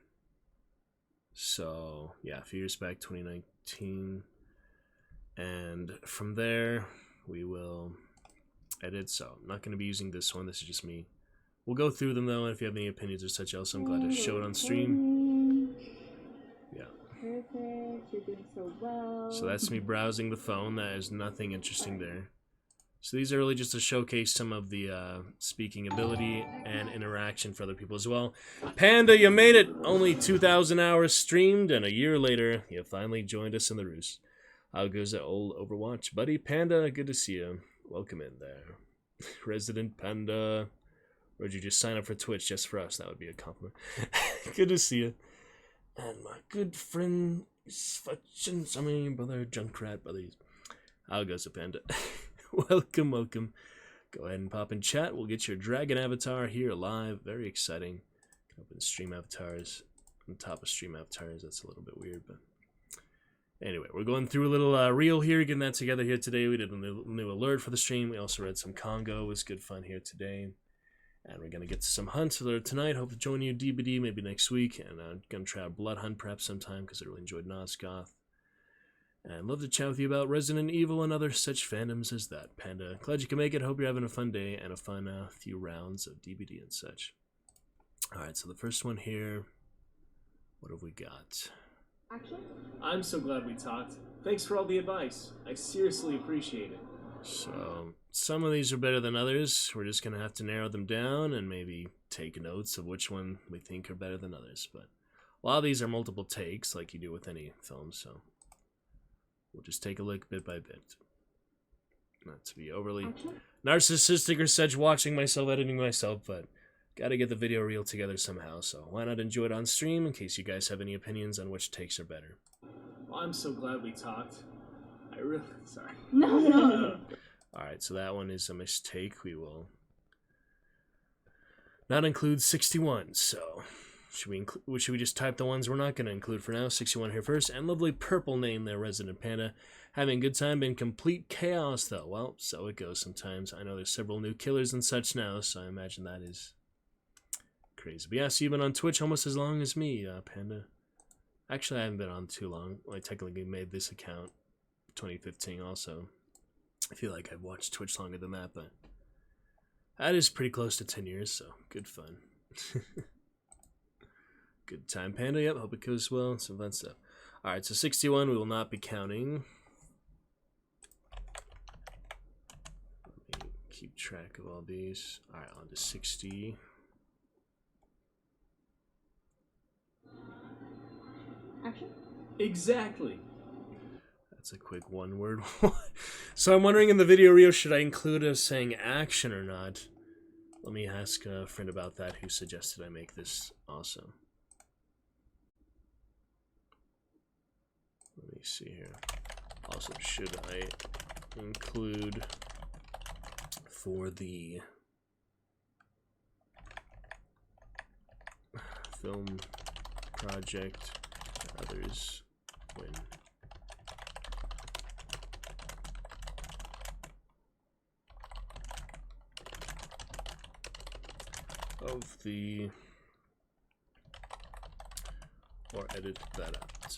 Speaker 2: So, yeah, a few years back, 2019. And from there, we will edit. So, I'm not going to be using this one. This is just me. We'll go through them, though, and if you have any opinions or such else, I'm glad to show it on stream. Yeah.
Speaker 8: Perfect. You're doing so well.
Speaker 2: So that's me browsing the phone. That is nothing interesting there. So these are really just to showcase some of the speaking ability and interaction for other people as well. Panda, you made it! Only 2,000 hours streamed, and a year later, you finally joined us in the roost. How goes that old Overwatch? Buddy, Panda, good to see you. Welcome in there. Resident Panda. Or did you just sign up for Twitch just for us? That would be a compliment. Good to see you. And my good friend, brother Junkrat, buddies. How goes it, Panda? Welcome, welcome. Go ahead and pop in chat. We'll get your dragon avatar here live. Very exciting. Open stream avatars. On top of stream avatars, that's a little bit weird, but anyway, we're going through a little reel here, getting that together here today. We did a new alert for the stream. We also read some Congo. It was good fun here today. And we're going to get to some hunts later tonight. Hope to join you, DBD, maybe next week. And I'm going to try a blood hunt perhaps sometime because I really enjoyed Nosgoth. And love to chat with you about Resident Evil and other such fandoms as that. Panda, glad you can make it. Hope you're having a fun day and a fun few rounds of DBD and such. Alright, so the first one here. What have we got?
Speaker 8: Action?
Speaker 2: I'm so glad we talked. Thanks for all the advice. I seriously appreciate it. So, some of these are better than others. We're just going to have to narrow them down and maybe take notes of which one we think are better than others. But a lot of these are multiple takes, like you do with any film, so we'll just take a look bit by bit. Not to be overly narcissistic or such, watching myself, editing myself, but gotta get the video reel together somehow, so why not enjoy it on stream in case you guys have any opinions on which takes are better. Well, I'm so glad we talked. Sorry.
Speaker 8: No.
Speaker 2: Alright, so that one is a mistake. We will not include 61, so should we just type the ones we're not going to include for now? 61 here first, and lovely purple name there, Resident Panda. Having a good time in complete chaos, though. Well, so it goes sometimes. I know there's several new killers and such now, so I imagine that is crazy. But yeah, so you've been on Twitch almost as long as me, Panda. Actually, I haven't been on too long. I technically made this account 2015 also. I feel like I've watched Twitch longer than that, but that is pretty close to 10 years, so good fun. Good time, Panda. Yep, hope it goes well. Some fun stuff. Alright, so 61 we will not be counting. Let me keep track of all these. Alright, on to 60.
Speaker 8: Action?
Speaker 2: Exactly. That's a quick one-word. So I'm wondering in the video reel, should I include us saying action or not? Let me ask a friend about that who suggested I make this also. Let me see here. Also, should I include for the film project others when of the or edit that out.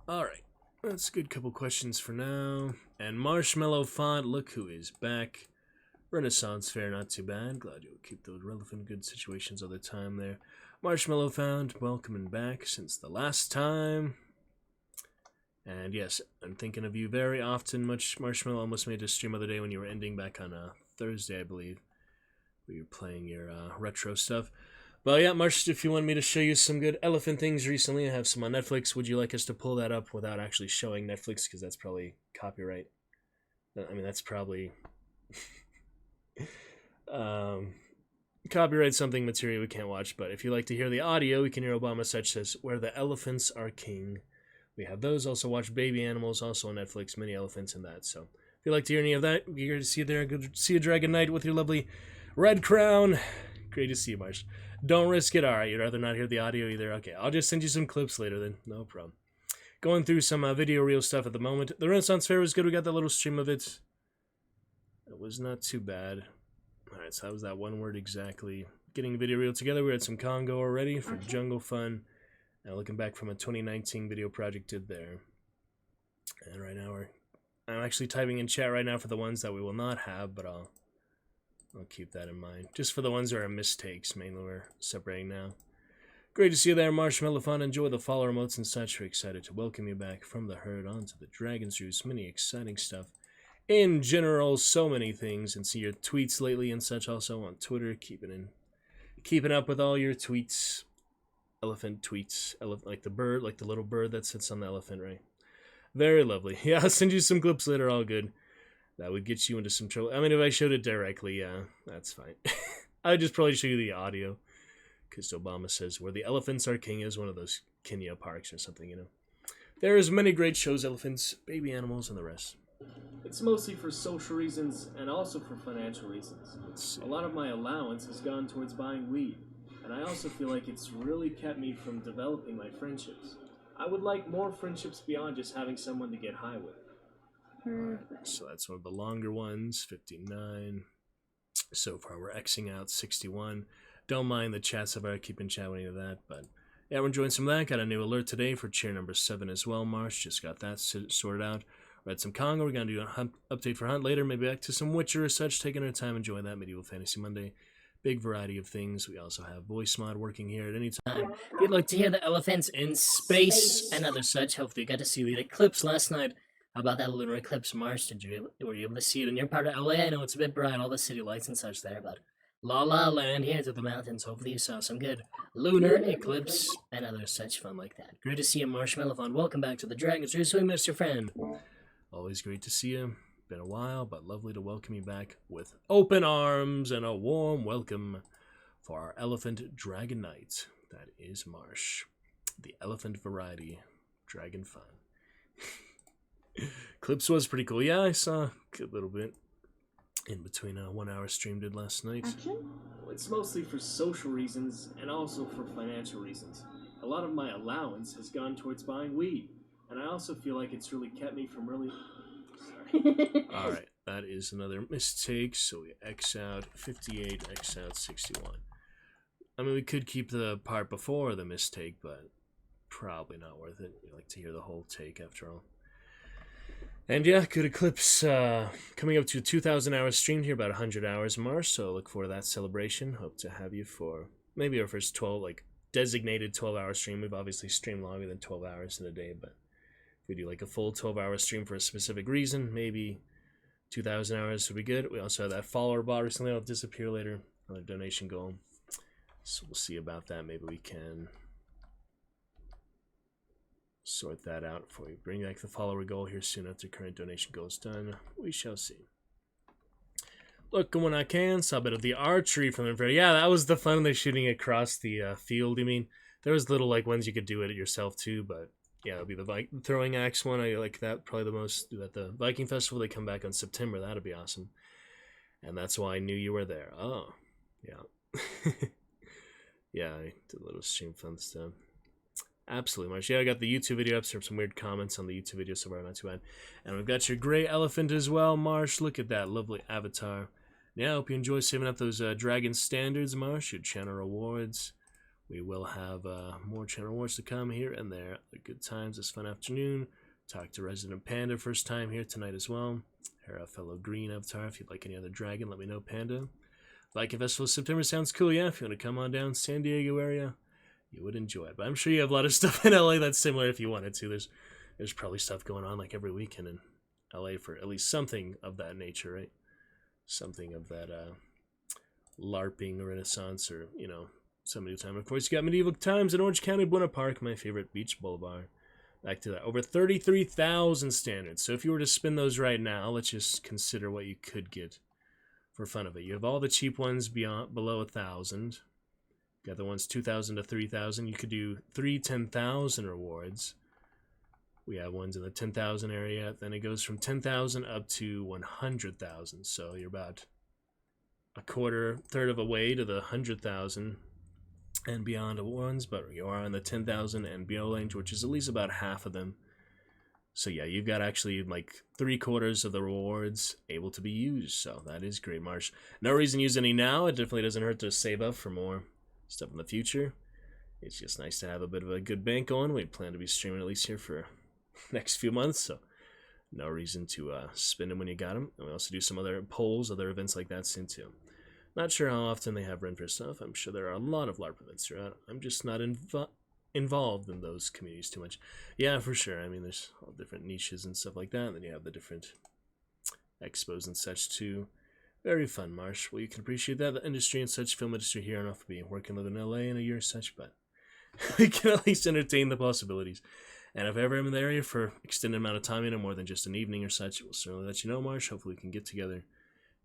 Speaker 2: Alright, that's a good couple questions for now. And Marshmallow Font, look who is back. Renaissance Fair, not too bad. Glad you'll keep those relevant good situations all the time there. Marshmallow Found, welcoming back since the last time. And yes, I'm thinking of you very often. Marshmallow almost made a stream the other day when you were ending back on Thursday, I believe, where you were playing your retro stuff. But yeah, Marsh, if you want me to show you some good elephant things recently, I have some on Netflix. Would you like us to pull that up without actually showing Netflix? Because that's probably copyright. I mean, that's probably copyright something material we can't watch. But if you like to hear the audio, we can hear Obama such as Where the Elephants Are King. We have those. Also watch Baby Animals, also on Netflix, Mini Elephants and that. So if you'd like to hear any of that, eager to see you there. Good to see you, Dragon Knight, with your lovely red crown. Great to see you, Marsh. Don't risk it. All right, you'd rather not hear the audio either. Okay, I'll just send you some clips later then. No problem. Going through some video reel stuff at the moment. The Renaissance Fair was good. We got that little stream of it. It was not too bad. All right, so how was that one word exactly? Getting the video reel together. We had some Congo already for Jungle Fun. Now looking back from a 2019 video project did there. And right now I'm actually typing in chat right now for the ones that we will not have, but I'll keep that in mind. Just for the ones that are mistakes, mainly we're separating now. Great to see you there, Marshmallow Fun. Enjoy the follow emotes and such. We're excited to welcome you back from the herd onto the Dragon's Roost. Many exciting stuff. In general, so many things. And see your tweets lately and such also on Twitter. Keeping up with all your tweets. Elephant tweets, like the bird, like the little bird that sits on the elephant, right? Very lovely. Yeah, I'll send you some clips later, all good. That would get you into some trouble. I mean, if I showed it directly, yeah, that's fine. I'd just probably show you the audio, because Obama says Where the Elephants Are King is one of those Kenya parks or something, you know. There's many great shows, elephants, baby animals, and the rest. It's mostly for social reasons and also for financial reasons. A lot of my allowance has gone towards buying weed. And I also feel like it's really kept me from developing my friendships. I would like more friendships beyond just having someone to get high with. Right, so that's one of the longer ones, 59. So far we're Xing out 61. Don't mind the chat stuff, I keep in chat with any of that. But yeah, we're enjoying some of that. Got a new alert today for chair number 7 as well, Marsh. Just got that sorted out. Read some Congo. We're going to do an update for Hunt later. Maybe back to some Witcher or such. Taking our time enjoying that. Medieval Fantasy Monday. Big variety of things. We also have voice mod working here at any time. If you'd like to hear the elephants in space and other such, hopefully you got to see the eclipse last night. How about that lunar eclipse, Mars? Were you able to see it in your part of LA? I know it's a bit bright, all the city lights and such there, but La La Land here to the mountains. Hopefully you saw some good lunar eclipse and other such fun like that. Great to see you, Marshmallow Fun. Welcome back to the Dragon's Roost. We missed your friend. Always great to see you. Been a while, but lovely to welcome you back with open arms and a warm welcome for our Elephant Dragon Knight. That is Marsh, the elephant variety Dragon Fun. Clips was pretty cool. Yeah, I saw a good little bit in between a 1 hour stream did last night.
Speaker 8: Action?
Speaker 2: It's mostly for social reasons and also for financial reasons. A lot of my allowance has gone towards buying weed, and I also feel like it's really kept me from really... Alright, that is another mistake, so we X out 58, X out 61. I mean, we could keep the part before the mistake, but probably not worth it. We like to hear the whole take after all. And yeah, good eclipse. Coming up to a 2,000 hours streamed here, about 100 hours Mars, so look forward to that celebration. Hope to have you for maybe our first 12, like, designated 12-hour stream. We've obviously streamed longer than 12 hours in a day, but if we do like a full 12-hour stream for a specific reason, maybe 2,000 hours would be good. We also have that follower bot recently. It'll disappear later. Another donation goal. So we'll see about that. Maybe we can sort that out before we bring back the follower goal here soon after current donation goal is done. We shall see. Looking when I can. Saw a bit of the archery from the... Yeah, that was the fun. They're shooting across the field. I mean, there was little like ones you could do it yourself too, but yeah, it'll be the throwing axe one. I like that probably the most. Do at the Viking Festival. They come back on September. That'll be awesome. And that's why I knew you were there. Oh, yeah. Yeah, I did a little stream fun stuff. Absolutely, Marsh. Yeah, I got the YouTube video up. Some weird comments on the YouTube video, so far, not too bad. And we've got your gray elephant as well, Marsh. Look at that lovely avatar. Yeah, I hope you enjoy saving up those Dragon Standards, Marsh. Your channel rewards. We will have more channel rewards to come here and there. The good times this fun afternoon. Talk to Resident Panda, first time here tonight as well. Hera, fellow green avatar. If you'd like any other dragon, let me know, Panda. Viking Festival September sounds cool, yeah. If you want to come on down, San Diego area, you would enjoy it. But I'm sure you have a lot of stuff in LA that's similar if you wanted to. There's probably stuff going on like every weekend in LA for at least something of that nature, right? Something of that LARPing renaissance, or, you know, some new time. Of course, you got Medieval Times in Orange County, Buena Park, my favorite beach boulevard. Back to that. Over 33,000 standards. So if you were to spin those right now, let's just consider what you could get for fun of it. You have all the cheap ones below 1,000. You got the ones 2,000 to 3,000. You could do 10,000 rewards. We have ones in the 10,000 area. Then it goes from 10,000 up to 100,000. So you're about a third of a way to the 100,000 and beyond ones, but you are in the 10,000 and below range, which is at least about half of them. So yeah, you've got actually like 3/4 of the rewards able to be used. So that is great, Marsh. No reason to use any now. It definitely doesn't hurt to save up for more stuff in the future. It's just nice to have a bit of a good bank going. We plan to be streaming at least here for next few months, so no reason to spend them when you got them. And we also do some other polls, other events like that soon too. Not sure how often they have Renfair stuff. I'm sure there are a lot of LARP events throughout. I'm just not involved in those communities too much. Yeah, for sure. I mean, there's all different niches and stuff like that. And then you have the different expos and such too. Very fun, Marsh. Well, you can appreciate that. The industry and such, film industry here, I don't know if I'll be working, live in LA in a year or such, but we can at least entertain the possibilities. And if ever I'm in the area for extended amount of time, you know, more than just an evening or such, we'll certainly let you know, Marsh. Hopefully we can get together,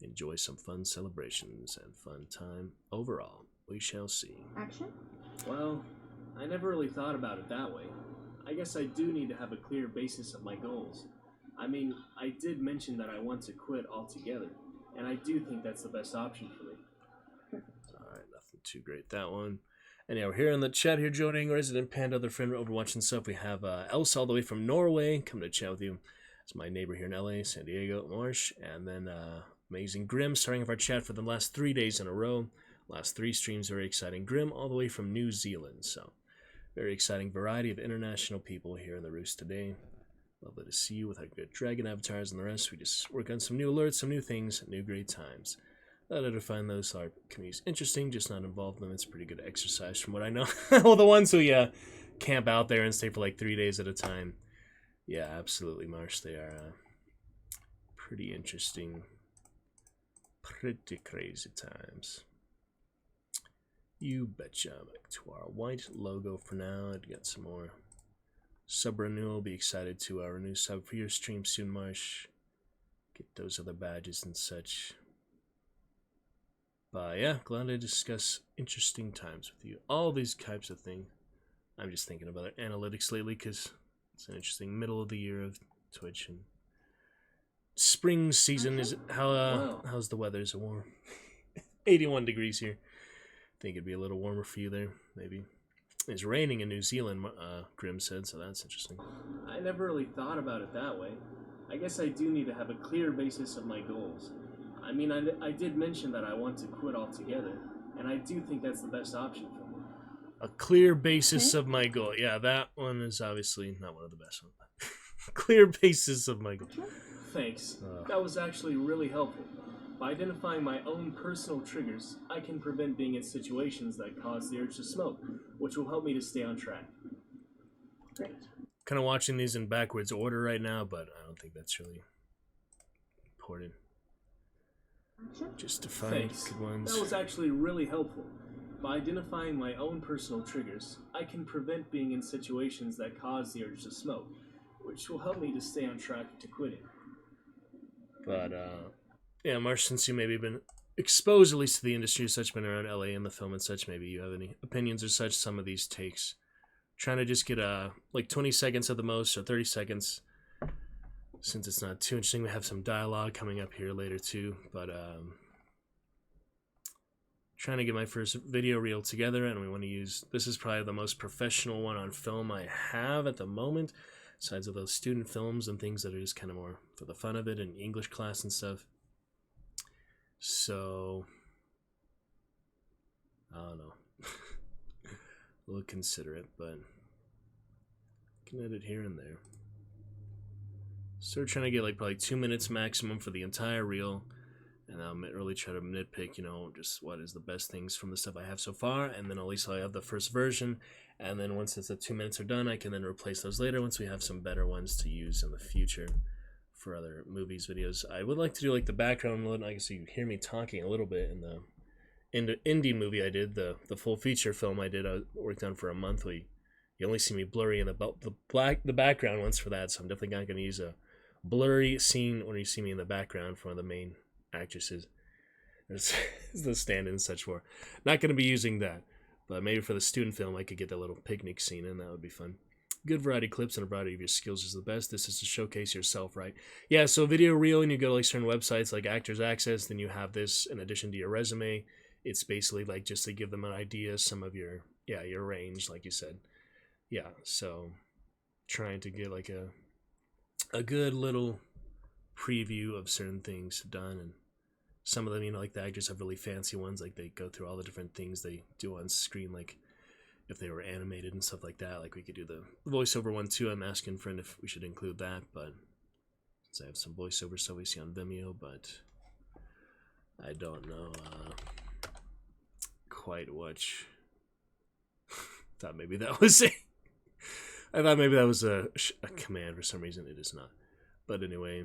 Speaker 2: enjoy some fun celebrations and fun time overall. We shall see.
Speaker 8: Action?
Speaker 2: Well, I never really thought about it that way. I guess I do need to have a clear basis of my goals. I mean, I did mention that I want to quit altogether, and I do think that's the best option for me. Alright, nothing too great that one. Anyhow, we're here in the chat here joining Resident Panda, other friend Overwatch and stuff. We have Else all the way from Norway coming to chat with you. It's my neighbor here in LA, San Diego, Marsh, and then Amazing Grim starting off our chat for the last 3 days in a row. Last 3 streams, very exciting. Grim all the way from New Zealand, so very exciting variety of international people here in the Roost today. Lovely to see you with our good dragon avatars and the rest. We just work on some new alerts, some new things, new great times. That to find those LARP communities interesting, just not involved in them. It's pretty good exercise from what I know. Well, the ones who camp out there and stay for like 3 days at a time. Yeah, absolutely, Marsh. They are pretty interesting. Pretty crazy times. You betcha. Back to our white logo for now. I'd got some more sub renewal. Be excited to renew sub for your stream soon, Marsh. Get those other badges and such. But yeah, glad to discuss interesting times with you. All these types of things. I'm just thinking about our analytics lately because it's an interesting middle of the year of Twitch, and spring season is how's the weather? Is it warm? 81 degrees here. Think it'd be a little warmer for you there, maybe. It's raining in New Zealand, Grim said, so that's interesting. I never really thought about it that way. I guess I do need to have a clear basis of my goals. I mean, I did mention that I want to quit altogether, and I do think that's the best option for me. A clear basis of my goal. Yeah, that one is obviously not one of the best ones. Clear basis of my goal. Thanks. That was actually really helpful. By identifying my own personal triggers, I can prevent being in situations that cause the urge to smoke, which will help me to stay on track.
Speaker 8: Great.
Speaker 2: Kind of watching these in backwards order right now, but I don't think that's really important. Just to find good ones. That was actually really helpful. By identifying my own personal triggers, I can prevent being in situations that cause the urge to smoke, which will help me to stay on track to quitting. But, yeah, Marsh, since you maybe been exposed at least to the industry as such, been around LA and the film and such, maybe you have any opinions or such, some of these takes. Trying to just get like 20 seconds at the most, or 30 seconds. Since it's not too interesting, we have some dialogue coming up here later too, but trying to get my first video reel together, and we want to use, this is probably the most professional one on film I have at the moment, besides of those student films and things that are just kind of more for the fun of it, and English class and stuff. So, I don't know. We'll consider it, but can edit here and there. So we're trying to get like probably 2 minutes maximum for the entire reel. And I'll really try to nitpick, you know, just what is the best things from the stuff I have so far. And then at least I have the first version. And then once the 2 minutes are done, I can then replace those later once we have some better ones to use in the future for other movies, videos. I would like to do like the background, I guess you hear me talking a little bit in the indie movie I did, the full feature film I did. I worked on for a month. You only see me blurry in the background ones for that, so I'm definitely not going to use a blurry scene when you see me in the background for one of the main actresses. There's the stand-in and such for. Not going to be using that, but maybe for the student film I could get that little picnic scene in. That would be fun. Good variety clips and a variety of your skills is the best. This is to showcase yourself, right? Yeah, so video reel, and you go to like certain websites like Actors Access, then you have this in addition to your resume. It's basically like just to give them an idea, some of your range, like you said. Yeah, so trying to get like a good little preview of certain things done, and some of them, you know, like the actors have really fancy ones, like they go through all the different things they do on screen, like if they were animated and stuff like that. Like we could do the voiceover one too. I'm asking friend if we should include that, but since I have some voiceover stuff we see on Vimeo, but I don't know quite which. Thought maybe that was I thought maybe that was a command for some reason. It is not. But anyway,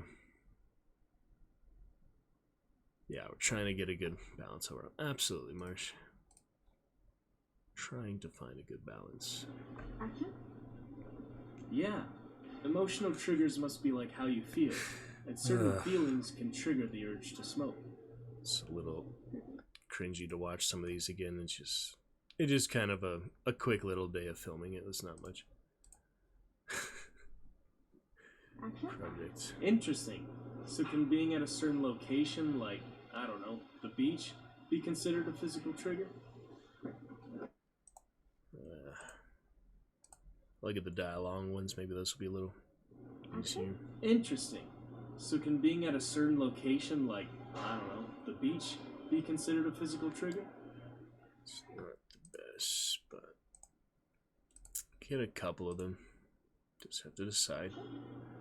Speaker 2: yeah, we're trying to get a good balance over. Absolutely, Marsh. Trying to find a good balance.
Speaker 8: Action.
Speaker 2: Yeah, emotional triggers must be like how you feel, and certain feelings can trigger the urge to smoke. It's a little cringy to watch some of these again. It's just kind of a quick little day of filming. It was not much.
Speaker 8: Action.
Speaker 2: Project. Interesting. So can being at a certain location, like, I don't know, the beach, be considered a physical trigger? Look at the dialogue ones. Maybe those will be a little easier. Interesting. So can being at a certain location, like, I don't know, the beach, be considered a physical trigger? It's not the best, but get a couple of them. Just have to decide.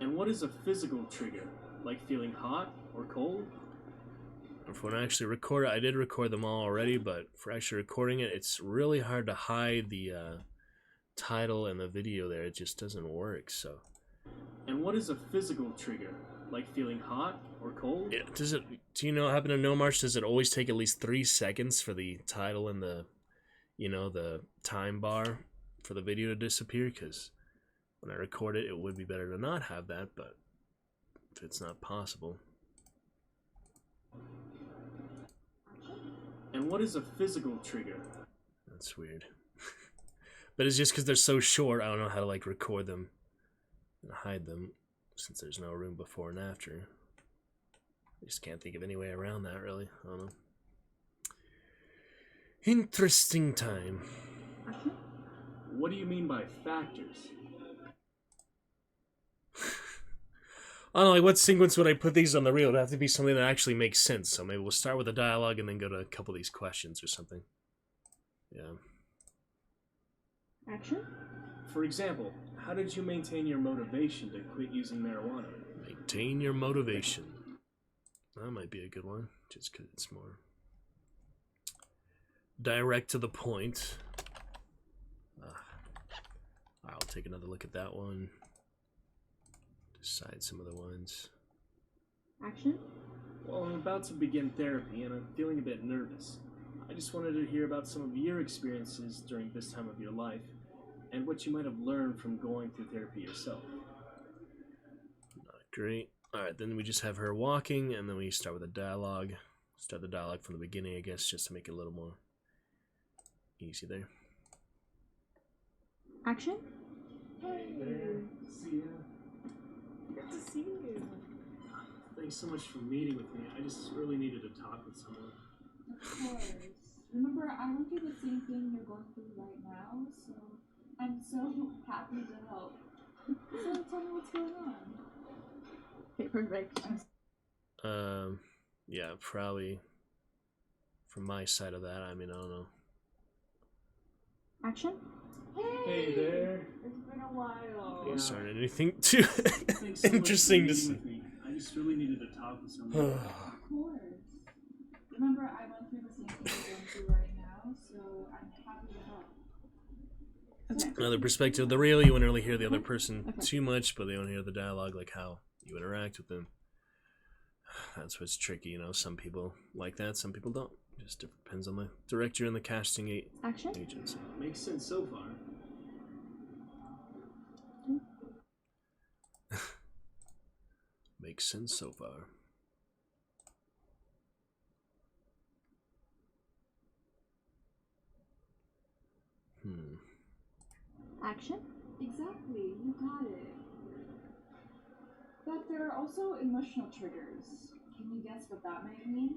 Speaker 2: And what is a physical trigger? Like feeling hot or cold? If when I actually record it, I did record them all already, but for actually recording it, it's really hard to hide the title and the video there. It just doesn't work, so. And what is a physical trigger? Like feeling hot or cold? Yeah, do you happen to know, Marsh, does it always take at least 3 seconds for the title and the time bar for the video to disappear? Because when I record it, it would be better to not have that, but if it's not possible. And what is a physical trigger? That's weird. But it's just because they're so short, I don't know how to like record them and hide them since there's no room before and after. I just can't think of any way around that, really. I don't know. Interesting time. What do you mean by factors? I don't know, like what sequence would I put these on the reel? It would have to be something that actually makes sense. So maybe we'll start with the dialogue and then go to a couple of these questions or something. Yeah.
Speaker 8: Action.
Speaker 2: For example, how did you maintain your motivation to quit using marijuana? Maintain your motivation. That might be a good one, just because it's more direct to the point. I'll take another look at that one. Decide some of the ones.
Speaker 8: Action.
Speaker 2: Well, I'm about to begin therapy and I'm feeling a bit nervous. I just wanted to hear about some of your experiences during this time of your life and what you might have learned from going through therapy yourself. Not great. Alright, then we just have her walking and then we start with a dialogue. Start the dialogue from the beginning, I guess, just to make it a little more easy there.
Speaker 8: Action.
Speaker 2: Hey there. See ya.
Speaker 8: Good to see you.
Speaker 2: Thanks so much for meeting with me. I just really needed to talk with someone.
Speaker 9: Of course. Remember, I went through the same thing you're going through right now, so I'm so happy to help. So tell me what's going on.
Speaker 8: Okay, perfect.
Speaker 2: Yeah, probably from my side of that, I mean, I don't know.
Speaker 8: Action.
Speaker 6: Hey there.
Speaker 8: It's been a while.
Speaker 6: Yeah.
Speaker 2: Sorry, anything too
Speaker 6: Thanks so much for
Speaker 2: interesting to
Speaker 6: meeting
Speaker 2: see.
Speaker 6: with me. I just really needed to talk with someone.
Speaker 8: Of course. Remember, I went through the same thing you're going through right now, so I'm happy to help. Okay.
Speaker 2: Another perspective of the reel, you wouldn't really hear the other person too much, but they don't hear the dialogue, like how you interact with them. That's what's tricky, you know. Some people like that, some people don't. Just depends on the director and the casting
Speaker 8: Action.
Speaker 2: agents.
Speaker 6: Makes sense so far.
Speaker 2: Makes sense so far.
Speaker 8: Action.
Speaker 9: Exactly, you got it. But there are also emotional triggers. Can you guess what that might mean?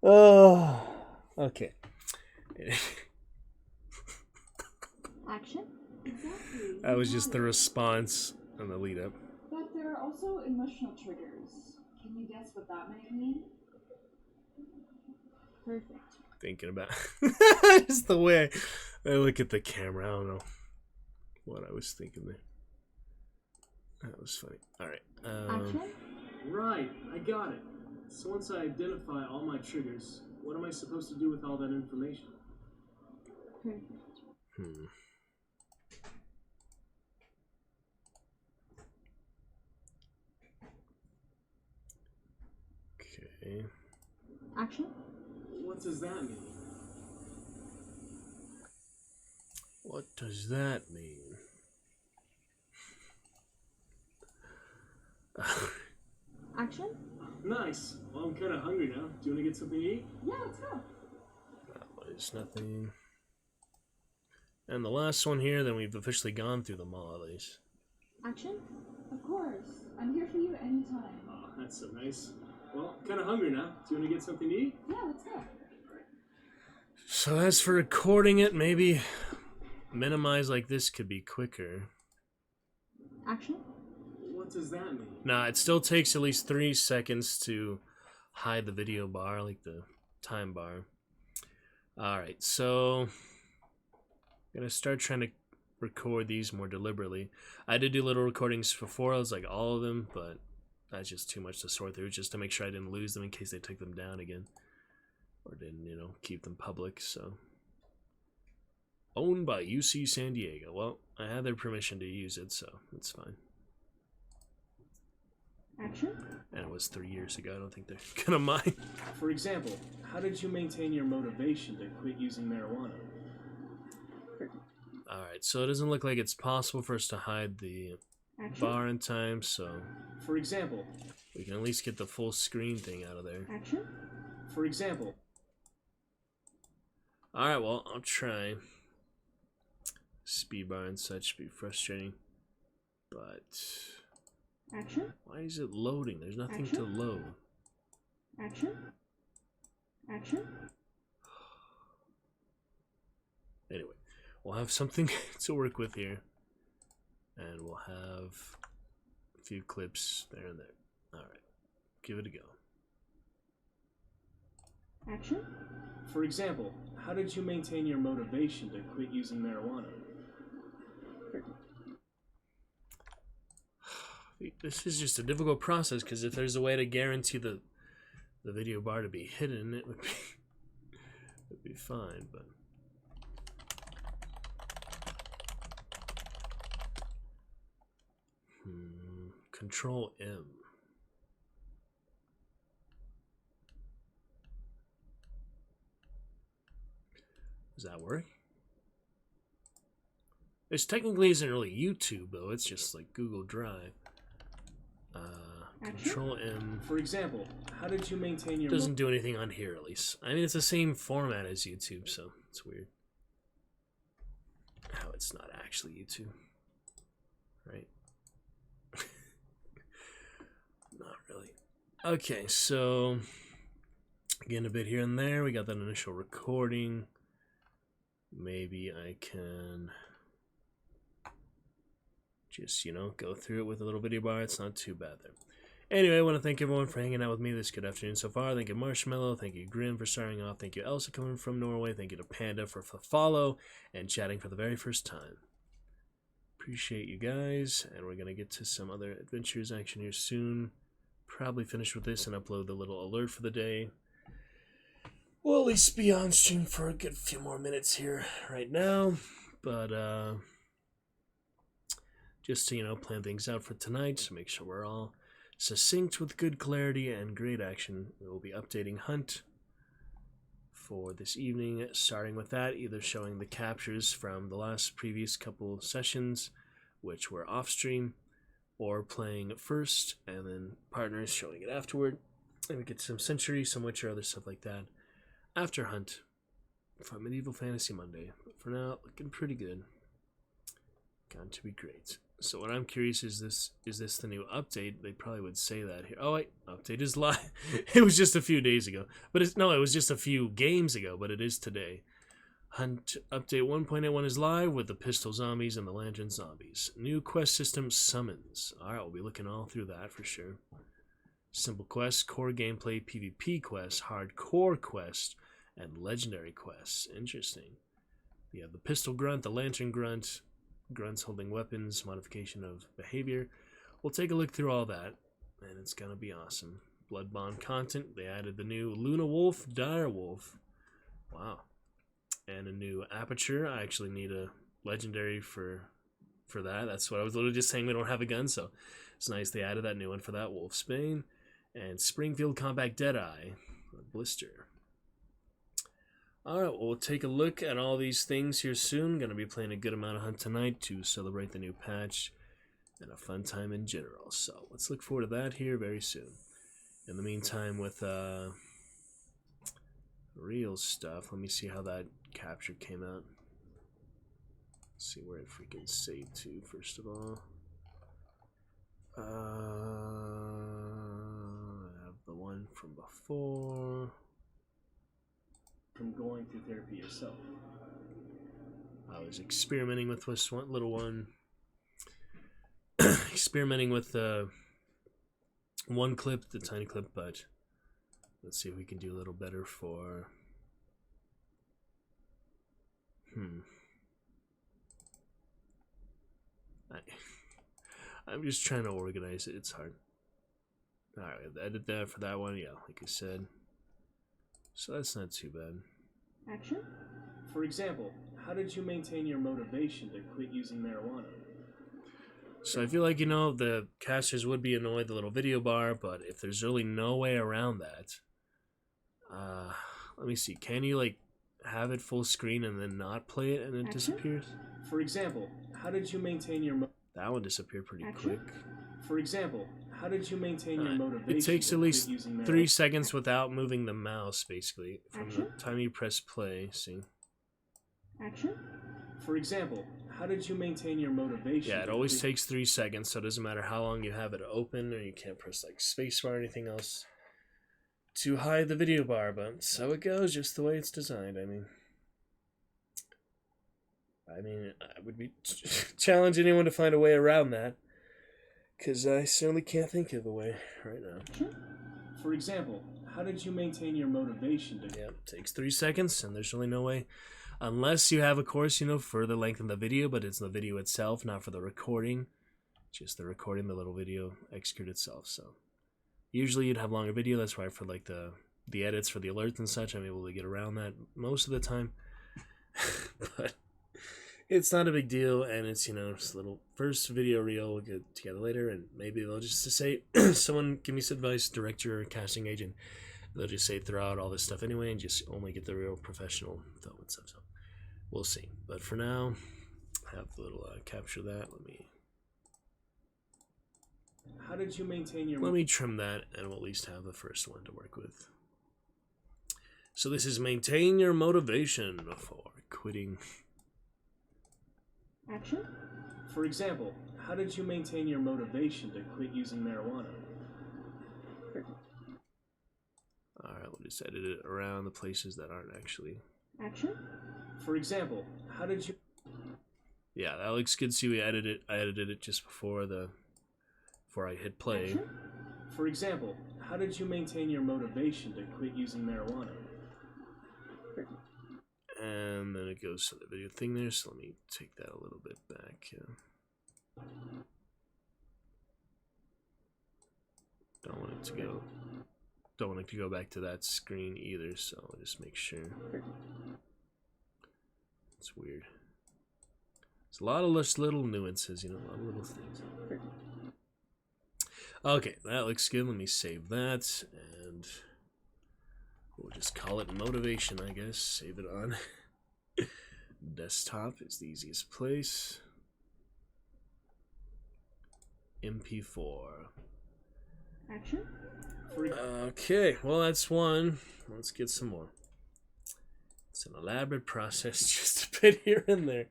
Speaker 2: Oh, okay.
Speaker 8: Action.
Speaker 9: Exactly.
Speaker 2: That was just the response and the lead up.
Speaker 9: But there are also emotional triggers. Can you guess what that might mean?
Speaker 8: Perfect.
Speaker 2: Thinking about just the way I look at the camera. I don't know what I was thinking there. That was funny. All right.
Speaker 8: Action.
Speaker 6: Right, I got it. So once I identify all my triggers, what am I supposed to do with all that information?
Speaker 8: Perfect.
Speaker 2: Okay.
Speaker 8: Action.
Speaker 6: What does that mean?
Speaker 2: What does that mean?
Speaker 8: Action.
Speaker 6: Nice. Well, I'm kind of hungry now. Do you want to get something to eat?
Speaker 9: Yeah, let's go.
Speaker 2: That was nothing. And the last one here, then we've officially gone through them all at least.
Speaker 8: Action.
Speaker 9: Of course. I'm here for you anytime.
Speaker 6: Oh, that's so nice. Well, I'm kind of hungry now. Do you want to get something to eat?
Speaker 9: Yeah, let's go.
Speaker 2: So as for recording it, maybe minimize like this could be quicker.
Speaker 8: Action.
Speaker 6: What does that mean?
Speaker 2: Nah, it still takes at least 3 seconds to hide the video bar, like the time bar. Alright, so I'm gonna start trying to record these more deliberately. I did do little recordings before, I was like all of them, but that's just too much to sort through, just to make sure I didn't lose them in case they took them down again. Or didn't, you know, keep them public, so. Owned by UC San Diego. Well, I had their permission to use it, so it's fine.
Speaker 8: Action.
Speaker 2: And it was 3 years ago, I don't think they're gonna mind.
Speaker 6: For example, how did you maintain your motivation to quit using marijuana?
Speaker 2: Alright, so it doesn't look like it's possible for us to hide the
Speaker 8: Action.
Speaker 2: bar in time, so
Speaker 6: For example,
Speaker 2: we can at least get the full screen thing out of there.
Speaker 8: Action.
Speaker 6: for example,
Speaker 2: Alright, well, I'll try. Speed bar and such be frustrating. But
Speaker 8: Action.
Speaker 2: why is it loading? There's nothing to
Speaker 8: Action.
Speaker 2: load.
Speaker 8: Action. Action.
Speaker 2: Anyway, we'll have something to work with here. And we'll have a few clips there and there. Alright, give it a go.
Speaker 8: Action.
Speaker 6: for example, how did you maintain your motivation to quit using marijuana?
Speaker 2: This is just a difficult process because if there's a way to guarantee the video bar to be hidden, it would be fine. But Control M. Does that work? This technically isn't really YouTube though. It's just like Google Drive. Control M.
Speaker 6: For example, how did you maintain your
Speaker 2: Doesn't do anything on here at least. I mean, it's the same format as YouTube, so it's weird. How it's not actually YouTube, right? Not really. Okay, so again, a bit here and there. We got that initial recording. Maybe I can just, you know, go through it with a little video bar. It's not too bad there. Anyway, I want to thank everyone for hanging out with me this good afternoon so far. Thank you, Marshmallow. Thank you, Grim, for starting off. Thank you, Elsa, coming from Norway. Thank you to Panda for the follow and chatting for the very first time. Appreciate you guys, and we're going to get to some other adventures action here soon. Probably finish with this and upload the little alert for the day. We'll at least be on stream for a good few more minutes here right now, but just to, you know, plan things out for tonight, to make sure we're all succinct with good clarity and great action. We will be updating Hunt for this evening, starting with that, either showing the captures from the previous couple sessions, which were off stream, or playing it first, and then partners showing it afterward. And we get some Century, some Witcher, other stuff like that after Hunt for Medieval Fantasy Monday. But for now, looking pretty good. Going to be great. So what I'm curious is this the new update? They probably would say that here. Oh wait, update is live. It was just a few days ago. But it was just a few games ago, but it is today. Hunt update 1.81 is live with the pistol zombies and the lantern zombies. New quest system summons. Alright, we'll be looking all through that for sure. Simple quest, core gameplay, PvP quest, hardcore quest, and legendary quests. Interesting. We have the pistol grunt, the lantern grunt, grunts holding weapons, modification of behavior. We'll take a look through all that, and it's gonna be awesome. Blood Bond content, they added the new Luna Wolf, Dire Wolf. Wow. And a new aperture. I actually need a legendary for that. That's what I was literally just saying, we don't have a gun, so it's nice they added that new one for that. Wolfsbane. And Springfield Compact Deadeye. Blister. Alright, well, we'll take a look at all these things here soon. Gonna be playing a good amount of Hunt tonight to celebrate the new patch and a fun time in general. So let's look forward to that here very soon. In the meantime, with real stuff, let me see how that capture came out. Let's see where it freaking saved to, first of all. I have the one from before.
Speaker 6: From going through therapy yourself.
Speaker 2: I was experimenting with this one little one. Experimenting with one clip, the tiny clip, but let's see if we can do a little better for... I'm just trying to organize it. It's hard. Alright, I did that for that one. Yeah, like I said. So that's not too bad.
Speaker 8: Action?
Speaker 6: For example, how did you maintain your motivation to quit using marijuana?
Speaker 2: So I feel like, you know, the casters would be annoyed, the little video bar, but if there's really no way around that, let me see. Can you, like, have it full screen and then not play it and it disappears?
Speaker 6: For example, how did you maintain your
Speaker 2: that one disappeared pretty quick.
Speaker 6: For example, how did you maintain your motivation?
Speaker 2: It takes at least 3 seconds without moving the mouse, basically, from the time you press play. See?
Speaker 8: Action?
Speaker 6: For example, how did you maintain your motivation?
Speaker 2: Yeah, it always takes 3 seconds, so it doesn't matter how long you have it open, or you can't press like spacebar or anything else to hide the video bar, but so it goes, just the way it's designed. I mean, I would be challenge anyone to find a way around that, because I certainly can't think of a way right now.
Speaker 6: For example, how did you maintain your motivation to...
Speaker 2: Yep, takes 3 seconds, and there's really no way. Unless you have, of course, you know, for the length of the video, but it's the video itself, not for the recording. Just the recording, the little video execute itself, so... Usually you'd have longer video, that's why for like the edits for the alerts and such, I'm able to get around that most of the time. But it's not a big deal, and it's, you know, just a little first video reel. We'll get together later, and maybe they'll just say, someone give me some advice, director or casting agent. They'll just say throw out all this stuff anyway and just only get the real professional film and stuff. So we'll see. But for now, I have the little capture that.
Speaker 6: How did you maintain your...
Speaker 2: Let me trim that, and we'll at least have the first one to work with. So this is maintain your motivation for quitting.
Speaker 8: Action?
Speaker 6: For example, how did you maintain your motivation to quit using marijuana?
Speaker 2: Alright, we'll just edit it around the places that aren't actually...
Speaker 8: Action?
Speaker 6: For example, how did you...
Speaker 2: Yeah, that looks good. See, I edited it just before I hit play.
Speaker 8: Action?
Speaker 6: For example, how did you maintain your motivation to quit using marijuana?
Speaker 2: And then it goes to the video thing there, so let me take that a little bit back. Don't want it to go back to that screen either, so I'll just make sure. It's weird. It's a lot of little nuances, you know, a lot of little things. Okay, that looks good. Let me save that, and we'll just call it motivation, I guess. Save it on desktop is the easiest place. MP4.
Speaker 8: Action.
Speaker 2: Okay, well that's one. Let's get some more. It's an elaborate process, just a bit here and there.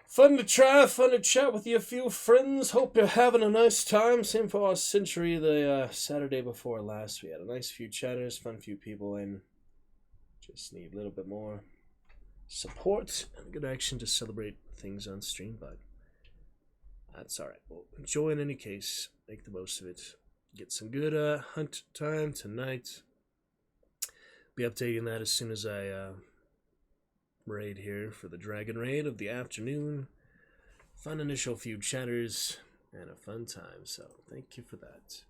Speaker 2: Fun to try, fun to chat with you, a few friends. Hope you're having a nice time. Same for our century, the Saturday before last. We had a nice few chatters, fun few people, and just need a little bit more support and good action to celebrate things on stream, but that's alright. Well, enjoy in any case. Make the most of it. Get some good hunt time tonight. Be updating that as soon as I raid here for the dragon raid of the afternoon. Fun initial few chatters and a fun time, so thank you for that.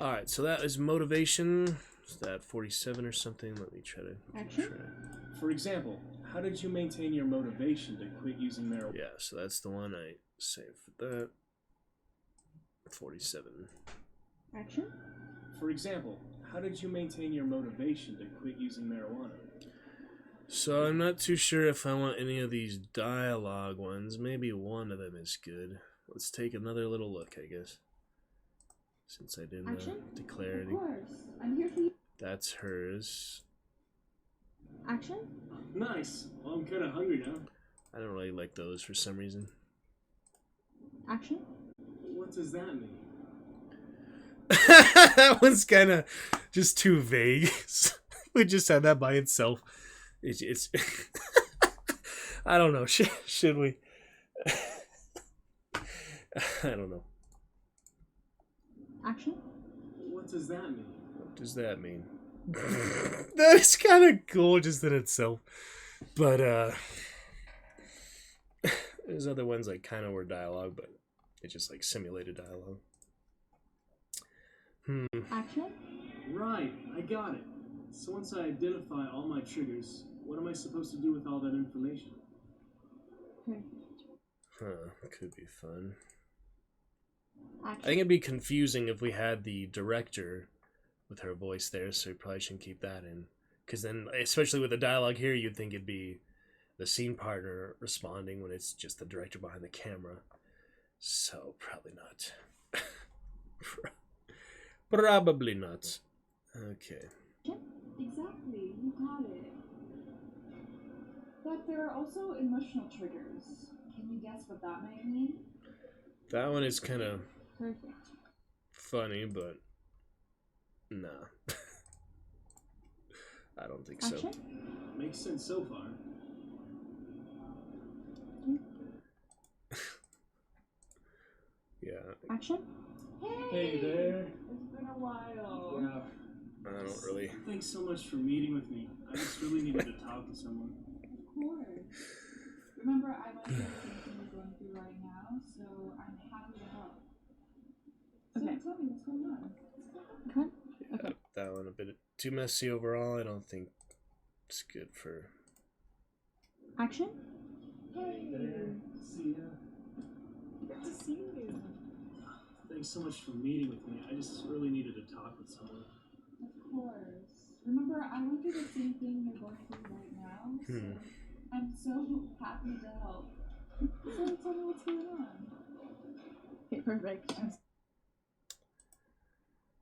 Speaker 2: Alright, so that is motivation. Is that 47 or something? Let me try to
Speaker 6: For example, how did you maintain your motivation to quit using marijuana?
Speaker 2: Yeah, so that's the one I saved for that. 47.
Speaker 8: Action.
Speaker 6: For example, how did you maintain your motivation to quit using marijuana?
Speaker 2: So I'm not too sure if I want any of these dialogue ones. Maybe one of them is good. Let's take another little look, I guess. Since I didn't declare any.
Speaker 8: Of course. I'm here for you.
Speaker 2: That's hers.
Speaker 8: Action.
Speaker 6: Nice. Well, I'm kind of hungry now.
Speaker 2: I don't really like those for some reason.
Speaker 8: Action.
Speaker 6: What does that mean?
Speaker 2: That one's kind of just too vague. We just had that by itself. It's I don't know. Should we? I don't know.
Speaker 8: Action.
Speaker 6: What does that mean?
Speaker 2: What does that mean? That is kind of cool just in itself. But there's other ones like kind of were dialogue, but it's just like simulated dialogue.
Speaker 8: Action.
Speaker 6: Right, I got it. So once I identify all my triggers, what am I supposed to do with all that information?
Speaker 2: Could be fun.
Speaker 8: Action.
Speaker 2: I think it'd be confusing if we had the director with her voice there, so we probably shouldn't keep that in. Because then, especially with the dialogue here, you'd think it'd be the scene partner responding when it's just the director behind the camera. So, probably not. Probably not. Okay.
Speaker 8: Exactly, you got it. But there are also emotional triggers. Can you guess what that might mean?
Speaker 2: That one is kind of
Speaker 8: Perfect.
Speaker 2: funny, but nah. I don't think so.
Speaker 8: Action.
Speaker 6: Makes sense so far.
Speaker 2: Yeah,
Speaker 8: Action.
Speaker 6: Hey there.
Speaker 8: It's been a while.
Speaker 6: Yeah.
Speaker 2: I don't really.
Speaker 6: Thanks so much for meeting with me. I just really needed to talk to someone.
Speaker 8: Of course. Remember, I went through the same thing you're going through right now, so I'm happy to help. So tell me what's going on.
Speaker 2: Yeah, that one a bit too messy overall. I don't think it's good for.
Speaker 8: Action.
Speaker 6: Hey there. See ya.
Speaker 8: Good to see you.
Speaker 6: Thanks so much for meeting with me. I just really needed to talk with someone.
Speaker 8: Of course. Remember, I went through the same thing you're going through right now, so I'm so happy to help. So tell me what's going on. Okay, perfect.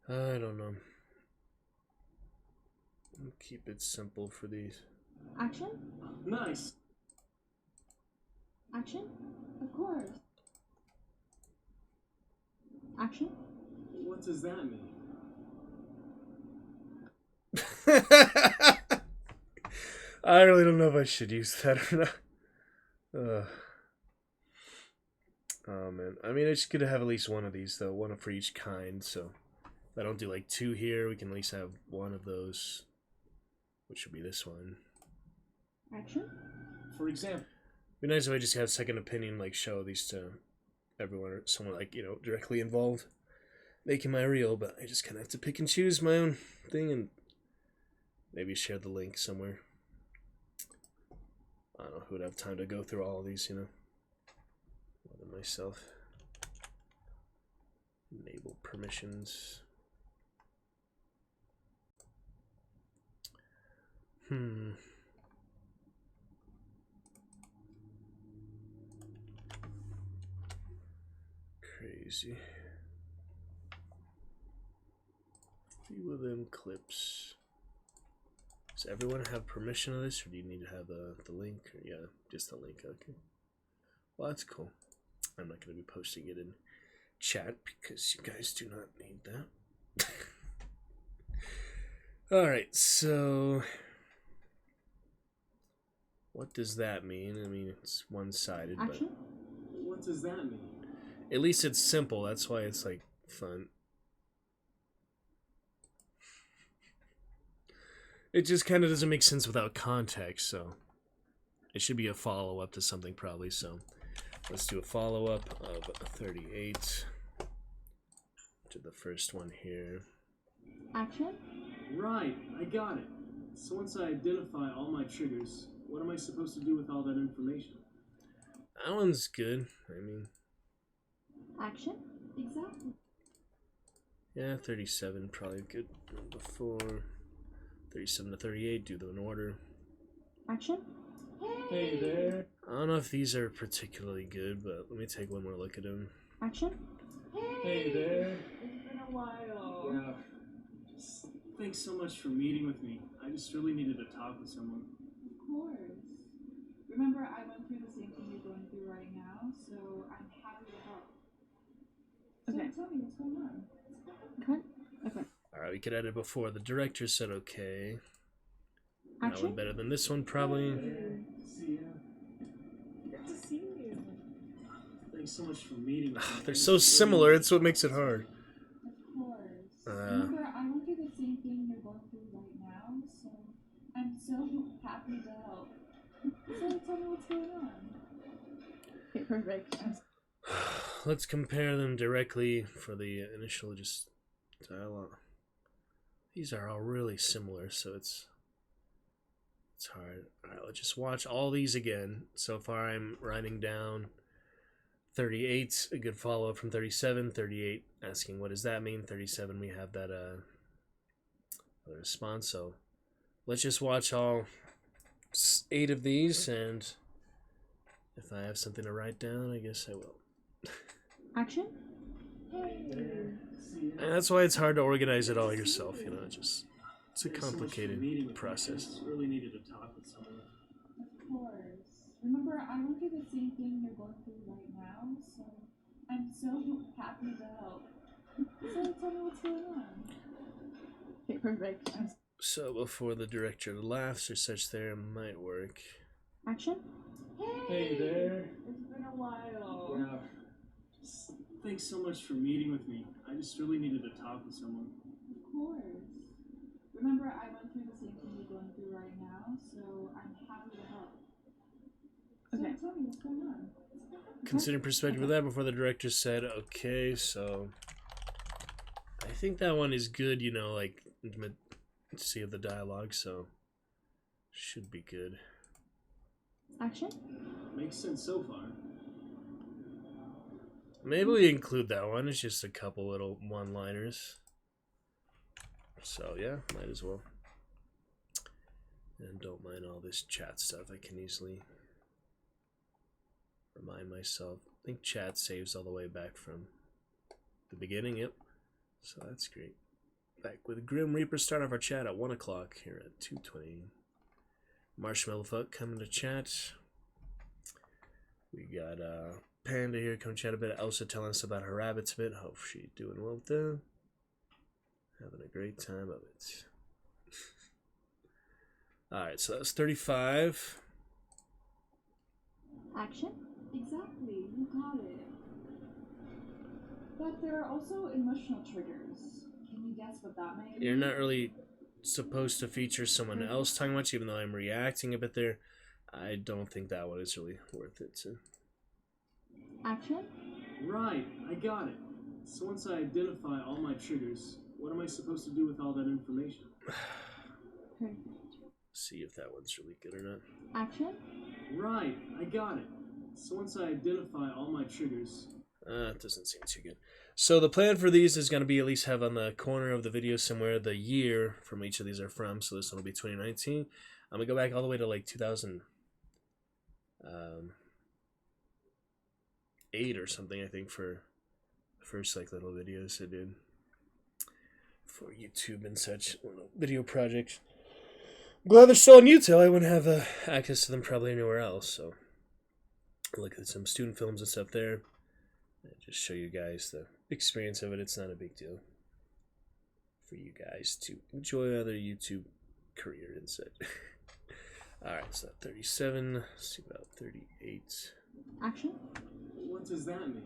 Speaker 2: I don't know. I'll keep it simple for these.
Speaker 8: Action?
Speaker 6: Nice.
Speaker 8: Action? Of course. Action?
Speaker 6: What does that mean?
Speaker 2: I really don't know if I should use that or not. Oh man, I mean, it's good to have at least one of these though, one for each kind. So if I don't do like 2 here, we can at least have one of those, which would be this one.
Speaker 8: Action.
Speaker 6: For example.
Speaker 2: It'd be nice if I just have second opinion, like show these to everyone or someone like, you know, directly involved making my reel, but I just kind of have to pick and choose my own thing and maybe share the link somewhere. I don't know who would have time to go through all of these, you know, more than myself. Enable permissions. Crazy. Few of them clips. Does everyone have permission of this, or do you need to have the link? Or, yeah, just the link. Okay. Well, that's cool. I'm not going to be posting it in chat because you guys do not need that. Alright, so what does that mean? I mean, it's one-sided, but
Speaker 6: What does that mean?
Speaker 2: at least it's simple. That's why it's like fun. It just kind of doesn't make sense without context, so it should be a follow-up to something probably. So let's do a follow-up of 38 to the first one here.
Speaker 8: Action.
Speaker 6: Right, I got it. So once I identify all my triggers, what am I supposed to do with all that information?
Speaker 2: That one's good. I mean,
Speaker 8: Action. Exactly.
Speaker 2: yeah, 37 probably good. Before 37 to 38, do them in order.
Speaker 8: Action.
Speaker 6: Hey there.
Speaker 2: I don't know if these are particularly good, but let me take one more look at them.
Speaker 8: Action.
Speaker 6: Hey there.
Speaker 8: It's been a while.
Speaker 6: Yeah. Just thanks so much for meeting with me. I just really needed to talk with someone.
Speaker 8: Of course. Remember, I went through the same thing you're going through right now, so I'm happy to help. So tell me what's going on. Okay.
Speaker 2: Alright, we could edit before. The director said okay. That
Speaker 8: Action.
Speaker 2: one better than this one, probably.
Speaker 6: See ya.
Speaker 8: Good to see you.
Speaker 6: Thanks so much for meeting with me.
Speaker 2: They're so similar, it's what makes it hard.
Speaker 8: Of course. Remember, I went through the same thing you're going through right now, so I'm so happy to help. So tell me what's going on. Okay, perfect.
Speaker 2: Let's compare them directly for the initial just dialogue. These are all really similar, so it's hard. Alright, let's just watch all these again. So far I'm writing down 38, a good follow-up from 37, 38 asking what does that mean, 37 we have that other response, so let's just watch all 8 of these, and if I have something to write down, I guess I will.
Speaker 8: Action.
Speaker 2: And that's why it's hard to organize it all yourself, you know, it's a complicated process.
Speaker 6: I just really needed to talk with someone.
Speaker 8: Of course. Remember, I went through the same thing you're going through right now, so I'm so happy to help. So tell me what's going on. Okay, perfect.
Speaker 2: So before the director laughs or such there might work.
Speaker 8: Action.
Speaker 6: Hey there.
Speaker 8: It's been a while.
Speaker 6: Yeah. Just thanks so much for meeting with me. I just really needed to talk with someone.
Speaker 8: Of course. Remember, I went through the same thing you're going through right now, so I'm happy to help. So tell me what's going on.
Speaker 2: Considering perspective of that before the director said okay, so I think that one is good, you know, like intimacy of the dialogue, so should be good.
Speaker 8: Action.
Speaker 6: Makes sense so far.
Speaker 2: Maybe we include that one. It's just a couple little one-liners. So yeah, might as well. And don't mind all this chat stuff. I can easily remind myself. I think chat saves all the way back from the beginning. Yep. So that's great. Back with Grim Reaper. Start off our chat at 1 o'clock here at 2:20. Marshmallow Fuck coming to chat. We got Panda here coming to chat a bit. Elsa telling us about her rabbits a bit. Hope she's doing well with them. Having a great time of it. Alright, so that's 35.
Speaker 8: Action. Exactly. You got it. But there are also emotional triggers. Can you guess what that might be?
Speaker 2: You're not really supposed to feature someone else talking much, even though I'm reacting a bit there. I don't think that one is really worth it to.
Speaker 8: Action?
Speaker 6: Right, I got it. So once I identify all my triggers, what am I supposed to do with all that information?
Speaker 8: Perfect.
Speaker 2: See if that one's really good or not.
Speaker 8: Action?
Speaker 6: Right, I got it. So once I identify all my triggers...
Speaker 2: It doesn't seem too good. So the plan for these is going to be at least have on the corner of the video somewhere the year from each of these are from. So this one will be 2019. I'm going to go back all the way to like 2008 or something, I think, for the first like little videos I did for YouTube and such little video projects. I'm glad they're still on YouTube. I wouldn't have access to them probably anywhere else. So look at some student films and stuff there. Just show you guys the experience of it. It's not a big deal for you guys to enjoy other YouTube career insight. Alright, so 37. Let's see about 38.
Speaker 8: Action?
Speaker 6: What does that mean?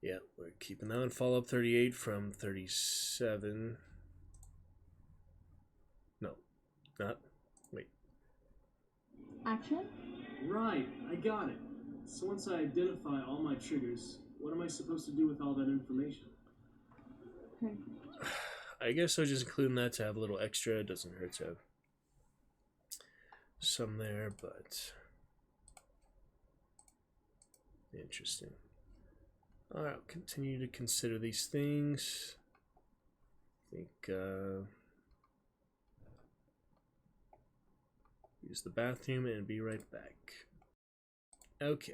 Speaker 2: Yeah, we're keeping that one. Follow up 38 from 37. No, not. Wait.
Speaker 8: Action?
Speaker 6: Right, I got it. So once I identify all my triggers, what am I supposed to do with all that information?
Speaker 8: Perfect.
Speaker 2: I guess I was just including that to have a little extra. It doesn't hurt to have some there, but interesting. Alright, I'll continue to consider these things. I think, use the bathroom and be right back. Okay.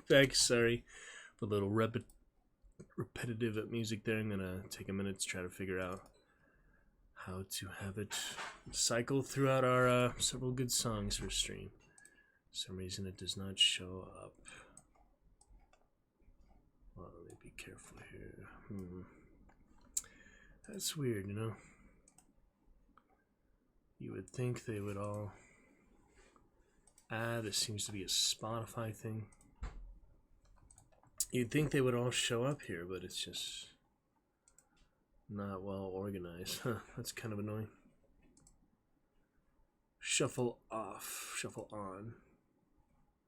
Speaker 2: back. Sorry for a little repetitive music there. I'm gonna take a minute to try to figure out how to have it cycle throughout our several good songs for stream. For some reason it does not show up. Well, let me be careful here. That's weird, you know. You would think they would all... this seems to be a Spotify thing. You'd think they would all show up here, but it's just not well organized. Huh, that's kind of annoying. Shuffle off, shuffle on.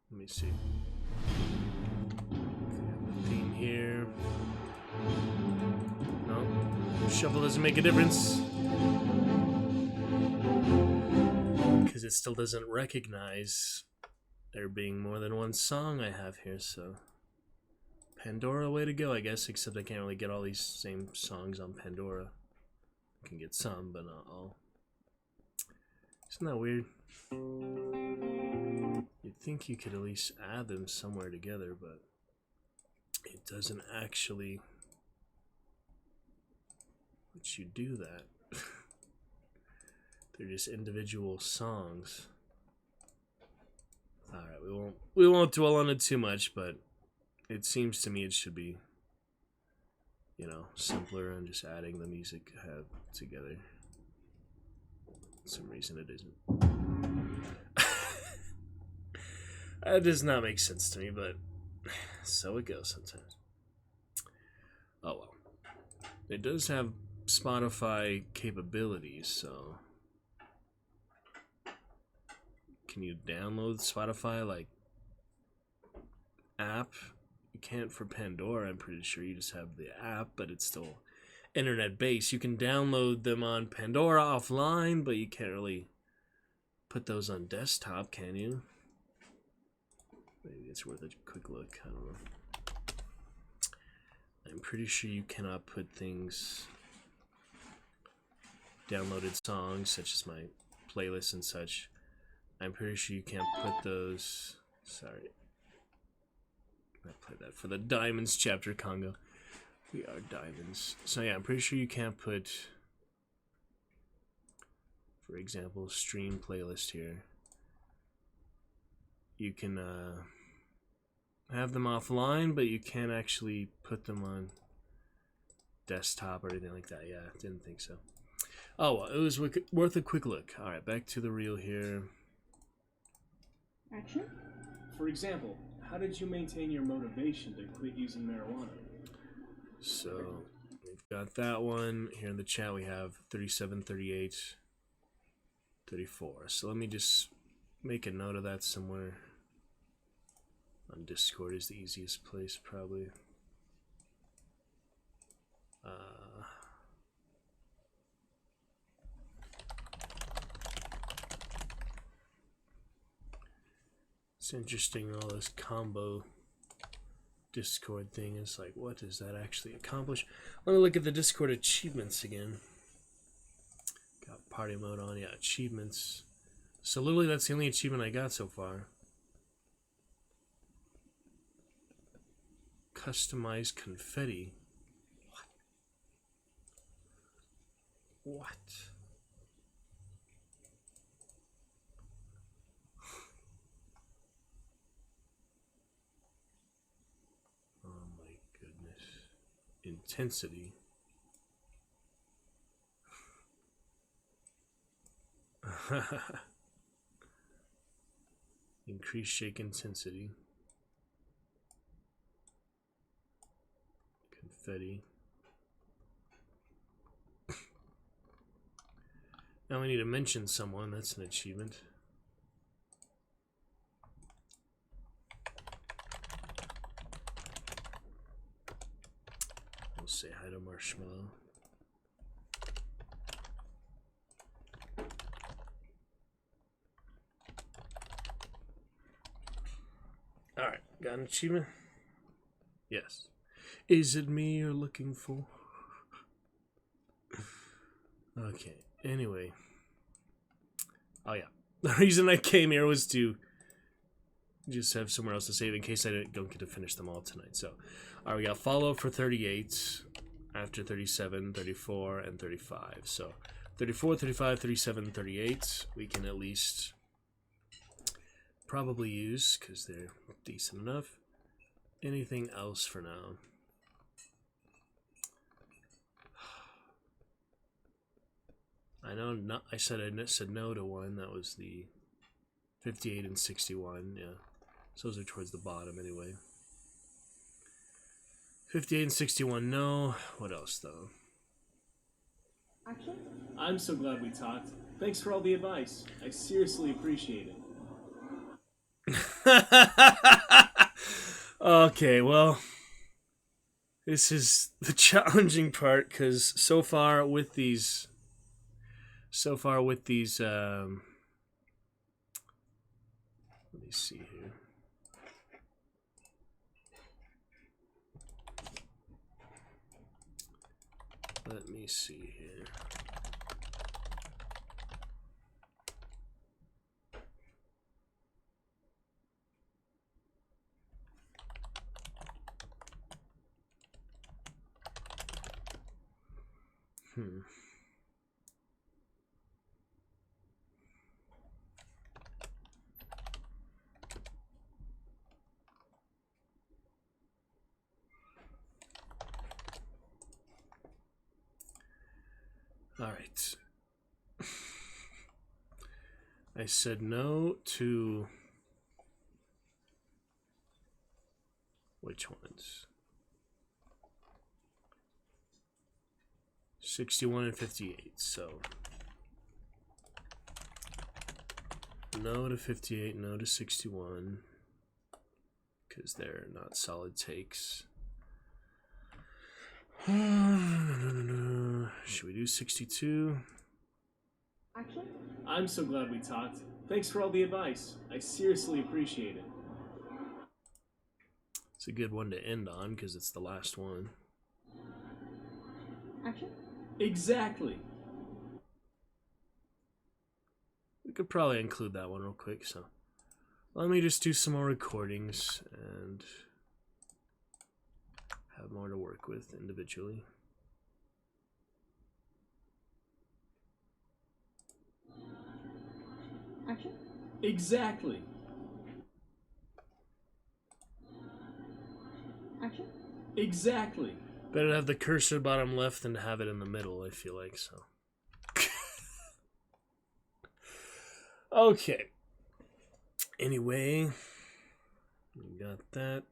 Speaker 2: Let me see. The theme here. No, shuffle doesn't make a difference. Because it still doesn't recognize there being more than one song I have here, so... Pandora, way to go, I guess, except I can't really get all these same songs on Pandora. I can get some, but not all. Isn't that weird? You'd think you could at least add them somewhere together, but it doesn't actually let you do that. They're just individual songs. Alright, we won't dwell on it too much, but it seems to me it should be, you know, simpler and just adding the music together. For some reason it isn't. That does not make sense to me, but so it goes sometimes. Oh well. It does have Spotify capabilities, so... Can you download Spotify, like, app? You can't for Pandora, I'm pretty sure. You just have the app, but it's still internet-based. You can download them on Pandora offline, but you can't really put those on desktop, can you? Maybe it's worth a quick look. I don't know. I'm pretty sure you cannot put things, downloaded songs, such as my playlists and such. I'm pretty sure you can't put those... Sorry. I played that for the Diamonds chapter, Congo. We are Diamonds. So yeah, I'm pretty sure you can't put, for example, stream playlist here. You can have them offline, but you can't actually put them on desktop or anything like that. Yeah, didn't think so. Oh, well, it was worth a quick look. Alright, back to the reel here.
Speaker 8: Action?
Speaker 6: For example, how did you maintain your motivation to quit using marijuana?
Speaker 2: So, we've got that one. Here in the chat we have 37, 38, 34. So let me just make a note of that somewhere. On Discord is the easiest place, probably. It's interesting, all this combo Discord thing is like, what does that actually accomplish? Let me look at the Discord achievements again. Got party mode on, yeah, achievements. So literally that's the only achievement I got so far. Customize confetti. What? Oh my goodness. Intensity. Increase shake intensity. Confetti. Now we need to mention someone. That's an achievement. We'll say hi to Marshmallow. Alright, got an achievement? Yes. Is it me you're looking for? Okay, anyway. Oh yeah. The reason I came here was to just have somewhere else to save in case I don't get to finish them all tonight. So, all right, we got follow for 38, after 37, 34, and 35. So, 34, 35, 37, 38, we can at least probably use because they're decent enough. Anything else for now? I know not. I said no to one. That was the 58 and 61. Yeah, so those are towards the bottom anyway. 58 and 61. No. What else though?
Speaker 8: Actually,
Speaker 6: I'm so glad we talked. Thanks for all the advice. I seriously appreciate it.
Speaker 2: Okay, well, this is the challenging part because so far with these, let me see here. Let me see here. All right. I said no to which ones? 61 and 58. So no to 58, no to 61 because they're not solid takes. Should we do 62?
Speaker 8: actually,
Speaker 6: I'm so glad we talked. Thanks for all the advice. I seriously appreciate it.
Speaker 2: It's a good one to end on because it's the last one.
Speaker 8: actually,
Speaker 6: Exactly.
Speaker 2: We could probably include that one real quick. So let me just do some more recordings and have more to work with individually.
Speaker 8: actually,
Speaker 6: Exactly.
Speaker 8: actually.
Speaker 6: Exactly.
Speaker 2: Better to have the cursor bottom left than to have it in the middle, I feel like, so. Okay. Anyway, we got that.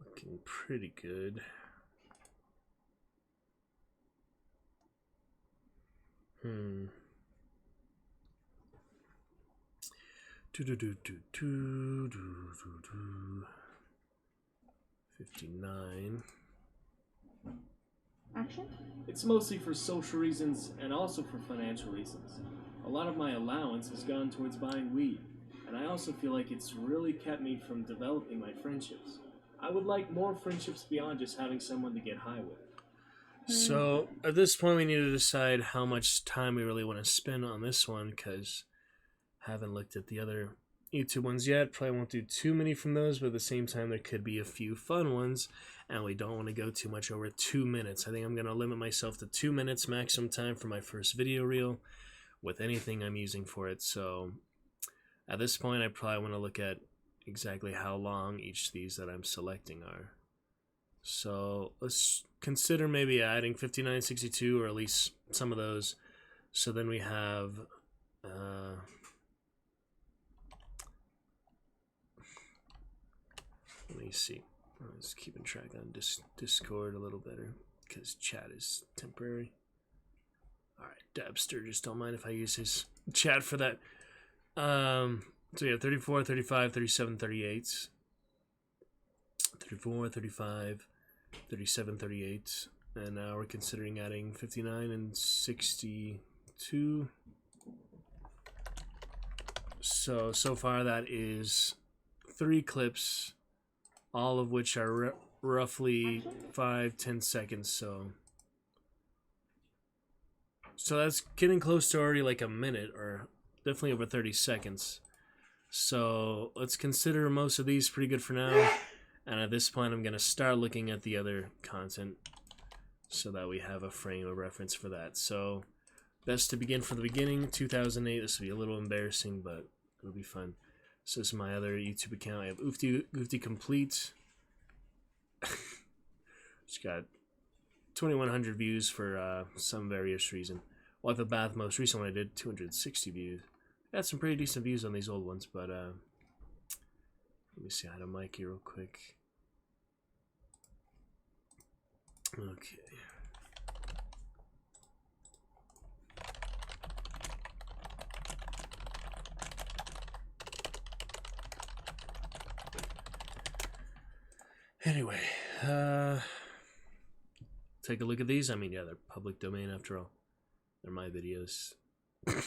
Speaker 2: Looking pretty good. Do do do do do do do do. 59.
Speaker 8: Actually,
Speaker 6: It's mostly for social reasons and also for financial reasons. A lot of my allowance has gone towards buying weed, and I also feel like it's really kept me from developing my friendships. I would like more friendships beyond just having someone to get high with.
Speaker 2: So at this point, we need to decide how much time we really want to spend on this one because I haven't looked at the other YouTube ones yet. Probably won't do too many from those, but at the same time, there could be a few fun ones, and we don't want to go too much over 2 minutes. I think I'm going to limit myself to 2 minutes maximum time for my first video reel with anything I'm using for it. So at this point, I probably want to look at exactly how long each of these that I'm selecting are. So let's consider maybe adding 59, 62, or at least some of those. So then we have let me see. I was keeping track on Discord a little better because chat is temporary. Alright, Dabster, just don't mind if I use his chat for that. So yeah, 34, 35, 37, 38. 34, 35, 37, 38. And now we're considering adding 59 and 62. So far that is 3 clips, all of which are roughly 5-10 seconds. So So that's getting close to already like a minute, or definitely over 30 seconds. So let's consider most of these pretty good for now. And at this point, I'm going to start looking at the other content so that we have a frame of reference for that. So best to begin from the beginning, 2008. This will be a little embarrassing, but it'll be fun. So this is my other YouTube account. I have Oofty Complete. It's got 2,100 views for some various reason. Wipe a Bath, most recent one I did, 260 views. Got some pretty decent views on these old ones, but let me see how to mic here real quick. Okay. Anyway, take a look at these. I mean, yeah, they're public domain after all. They're my videos. A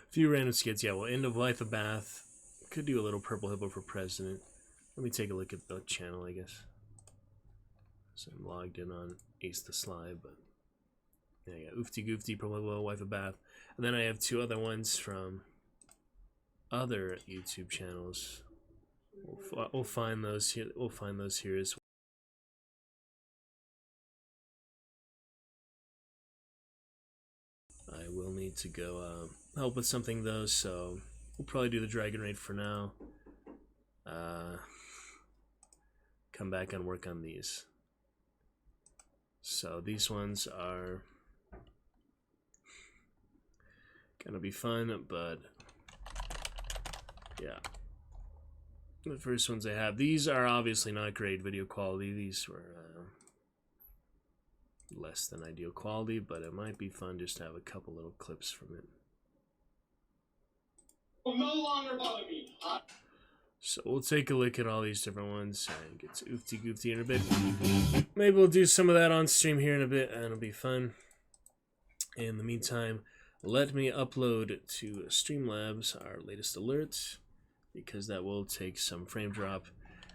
Speaker 2: few random skits. Yeah, well, end of life of Bath. Could do a little Purple Hippo for president. Let me take a look at the channel, I guess. So I'm logged in on Ace the Sly, but yeah, I got Oofty Goofty, Purple Hippo, Wife of Bath. And then I have two other ones from other YouTube channels. We'll find those here. We'll find those here as well. I will need to go help with something though, so we'll probably do the Dragon Raid for now. Come back and work on these. So these ones are gonna be fun, but yeah. The first ones I have. These are obviously not great video quality. These were less than ideal quality, but it might be fun just to have a couple little clips from it.
Speaker 10: Will no longer bother me.
Speaker 2: So we'll take a look at all these different ones and get to Oofty Goofty in a bit. Maybe we'll do some of that on stream here in a bit, and it'll be fun. In the meantime, let me upload to Streamlabs our latest alert, because that will take some frame drop,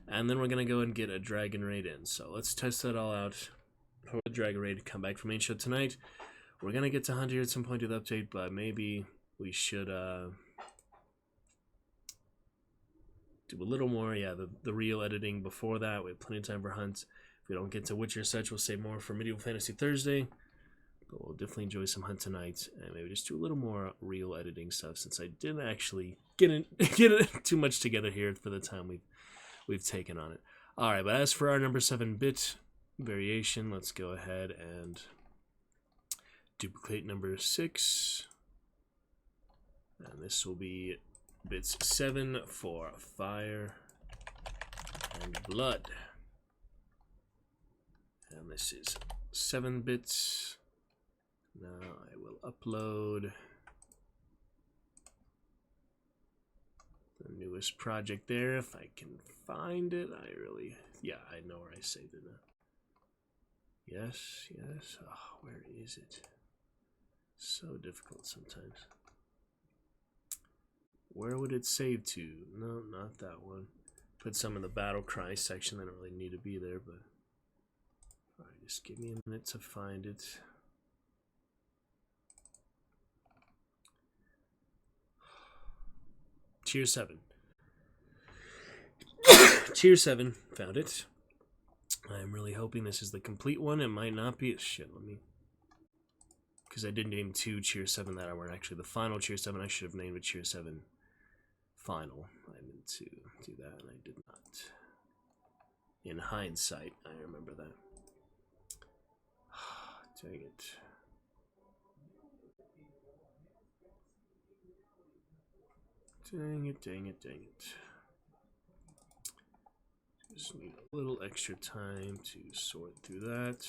Speaker 2: and then we're gonna go and get a Dragon Raid in. So let's test that all out. For the Dragon Raid to come back from main show tonight. We're gonna get to 100 at some point with the update, but maybe we should do a little more. Yeah, the real editing before that. We have plenty of time for Hunt. If we don't get to Witcher such, we'll save more for Medieval Fantasy Thursday. But we'll definitely enjoy some Hunt tonight, and maybe just do a little more real editing stuff, since I didn't actually get it too much together here for the time we've taken on it. All right, but as for our number 7-bit variation, let's go ahead and duplicate number 6, and this will be bits 7 for fire and blood, and this is 7 bits. Now I will upload the newest project there if I can find it. Yeah, I know where I saved it now. Yes. Oh, where is it? So difficult sometimes. Where would it save to? No, not that one. Put some in the battle cry section. They don't really need to be there, but alright, just give me a minute to find it. Tier 7. Tier 7, found it. I'm really hoping this is the complete one. It might not be. Shit, because I did name 2 Tier 7 that weren't actually the final Tier 7. I should have named it Tier 7 Final. I meant to do that, and I did not. In hindsight, I remember that. Dang it. Dang it. Just need a little extra time to sort through that.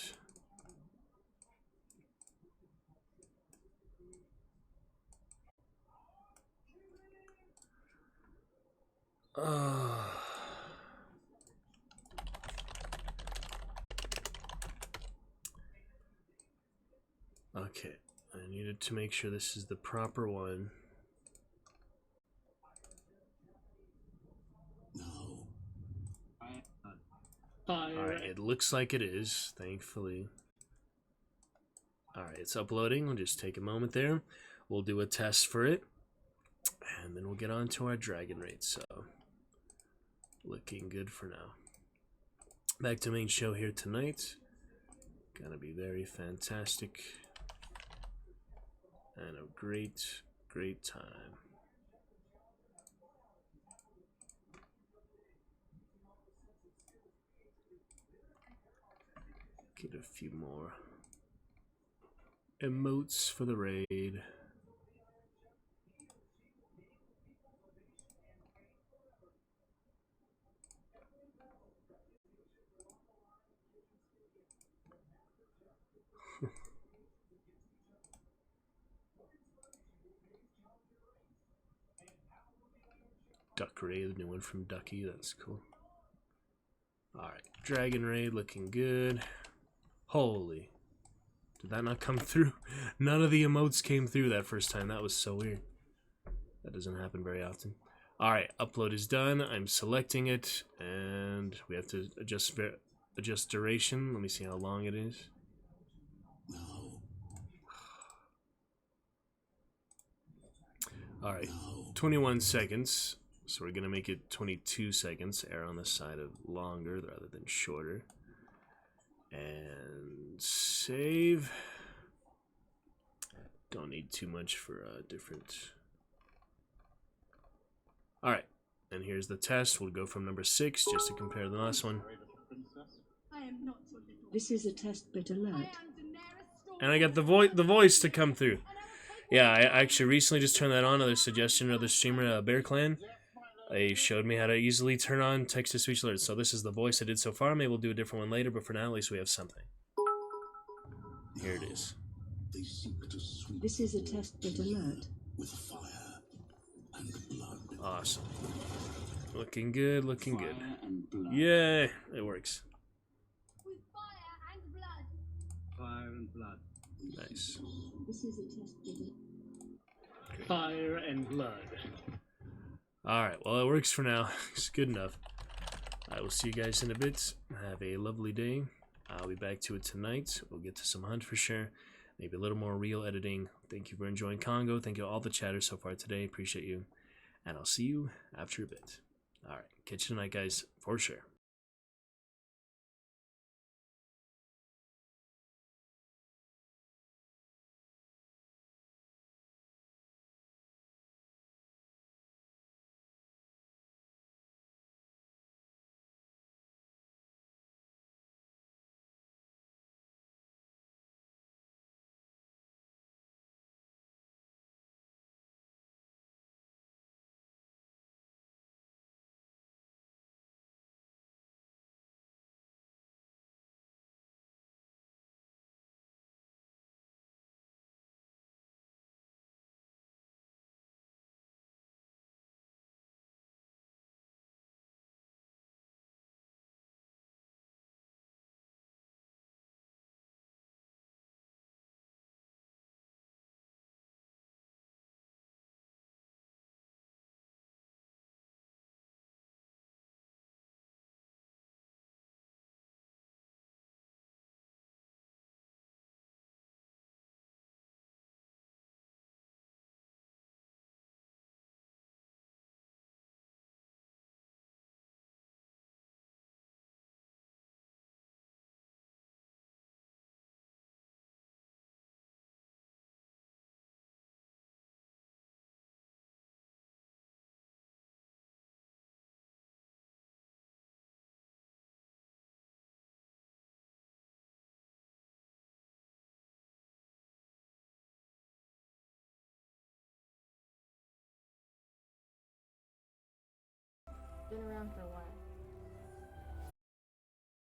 Speaker 2: Okay, I needed to make sure this is the proper one.
Speaker 5: No.
Speaker 2: Alright, it looks like it is, thankfully. Alright, it's uploading. We'll just take a moment there. We'll do a test for it. And then we'll get on to our dragon raid. So, looking good for now. Back to main show here tonight. Gonna be very fantastic. And a great, great time. Get a few more emotes for the raid. Duck raid, new one from Ducky, that's cool. Alright, dragon raid looking good. Holy. Did that not come through? None of the emotes came through that first time. That was so weird. That doesn't happen very often. Alright, upload is done. I'm selecting it, and we have to adjust duration. Let me see how long it is. Alright, 21 seconds. So we're going to make it 22 seconds. Err on the side of longer rather than shorter. And save. Don't need too much for different. Alright, and here's the test. We'll go from number 6 just to compare the last one.
Speaker 11: This is a test bit alert.
Speaker 2: And I got the voice to come through. Yeah, I actually recently just turned that on. Another suggestion, another streamer, Bear Clan. They showed me how to easily turn on text-to-speech alerts. So this is the voice I did so far. Maybe we'll do a different one later, but for now, at least we have something. Here it is.
Speaker 11: This is a test bit alert.
Speaker 5: With fire and blood.
Speaker 2: Awesome. Looking good, looking good.
Speaker 5: And blood.
Speaker 2: Yay! It works.
Speaker 7: With fire and blood.
Speaker 6: Fire and blood.
Speaker 2: Nice.
Speaker 11: This is a test bit alert.
Speaker 6: Fire and blood.
Speaker 2: Alright, well, it works for now. It's good enough. I will see you guys in a bit. Have a lovely day. I'll be back to it tonight. We'll get to some hunt for sure. Maybe a little more real editing. Thank you for enjoying Congo. Thank you to all the chatters so far today. Appreciate you. And I'll see you after a bit. Alright, catch you tonight, guys, for sure.
Speaker 9: Been around for a while.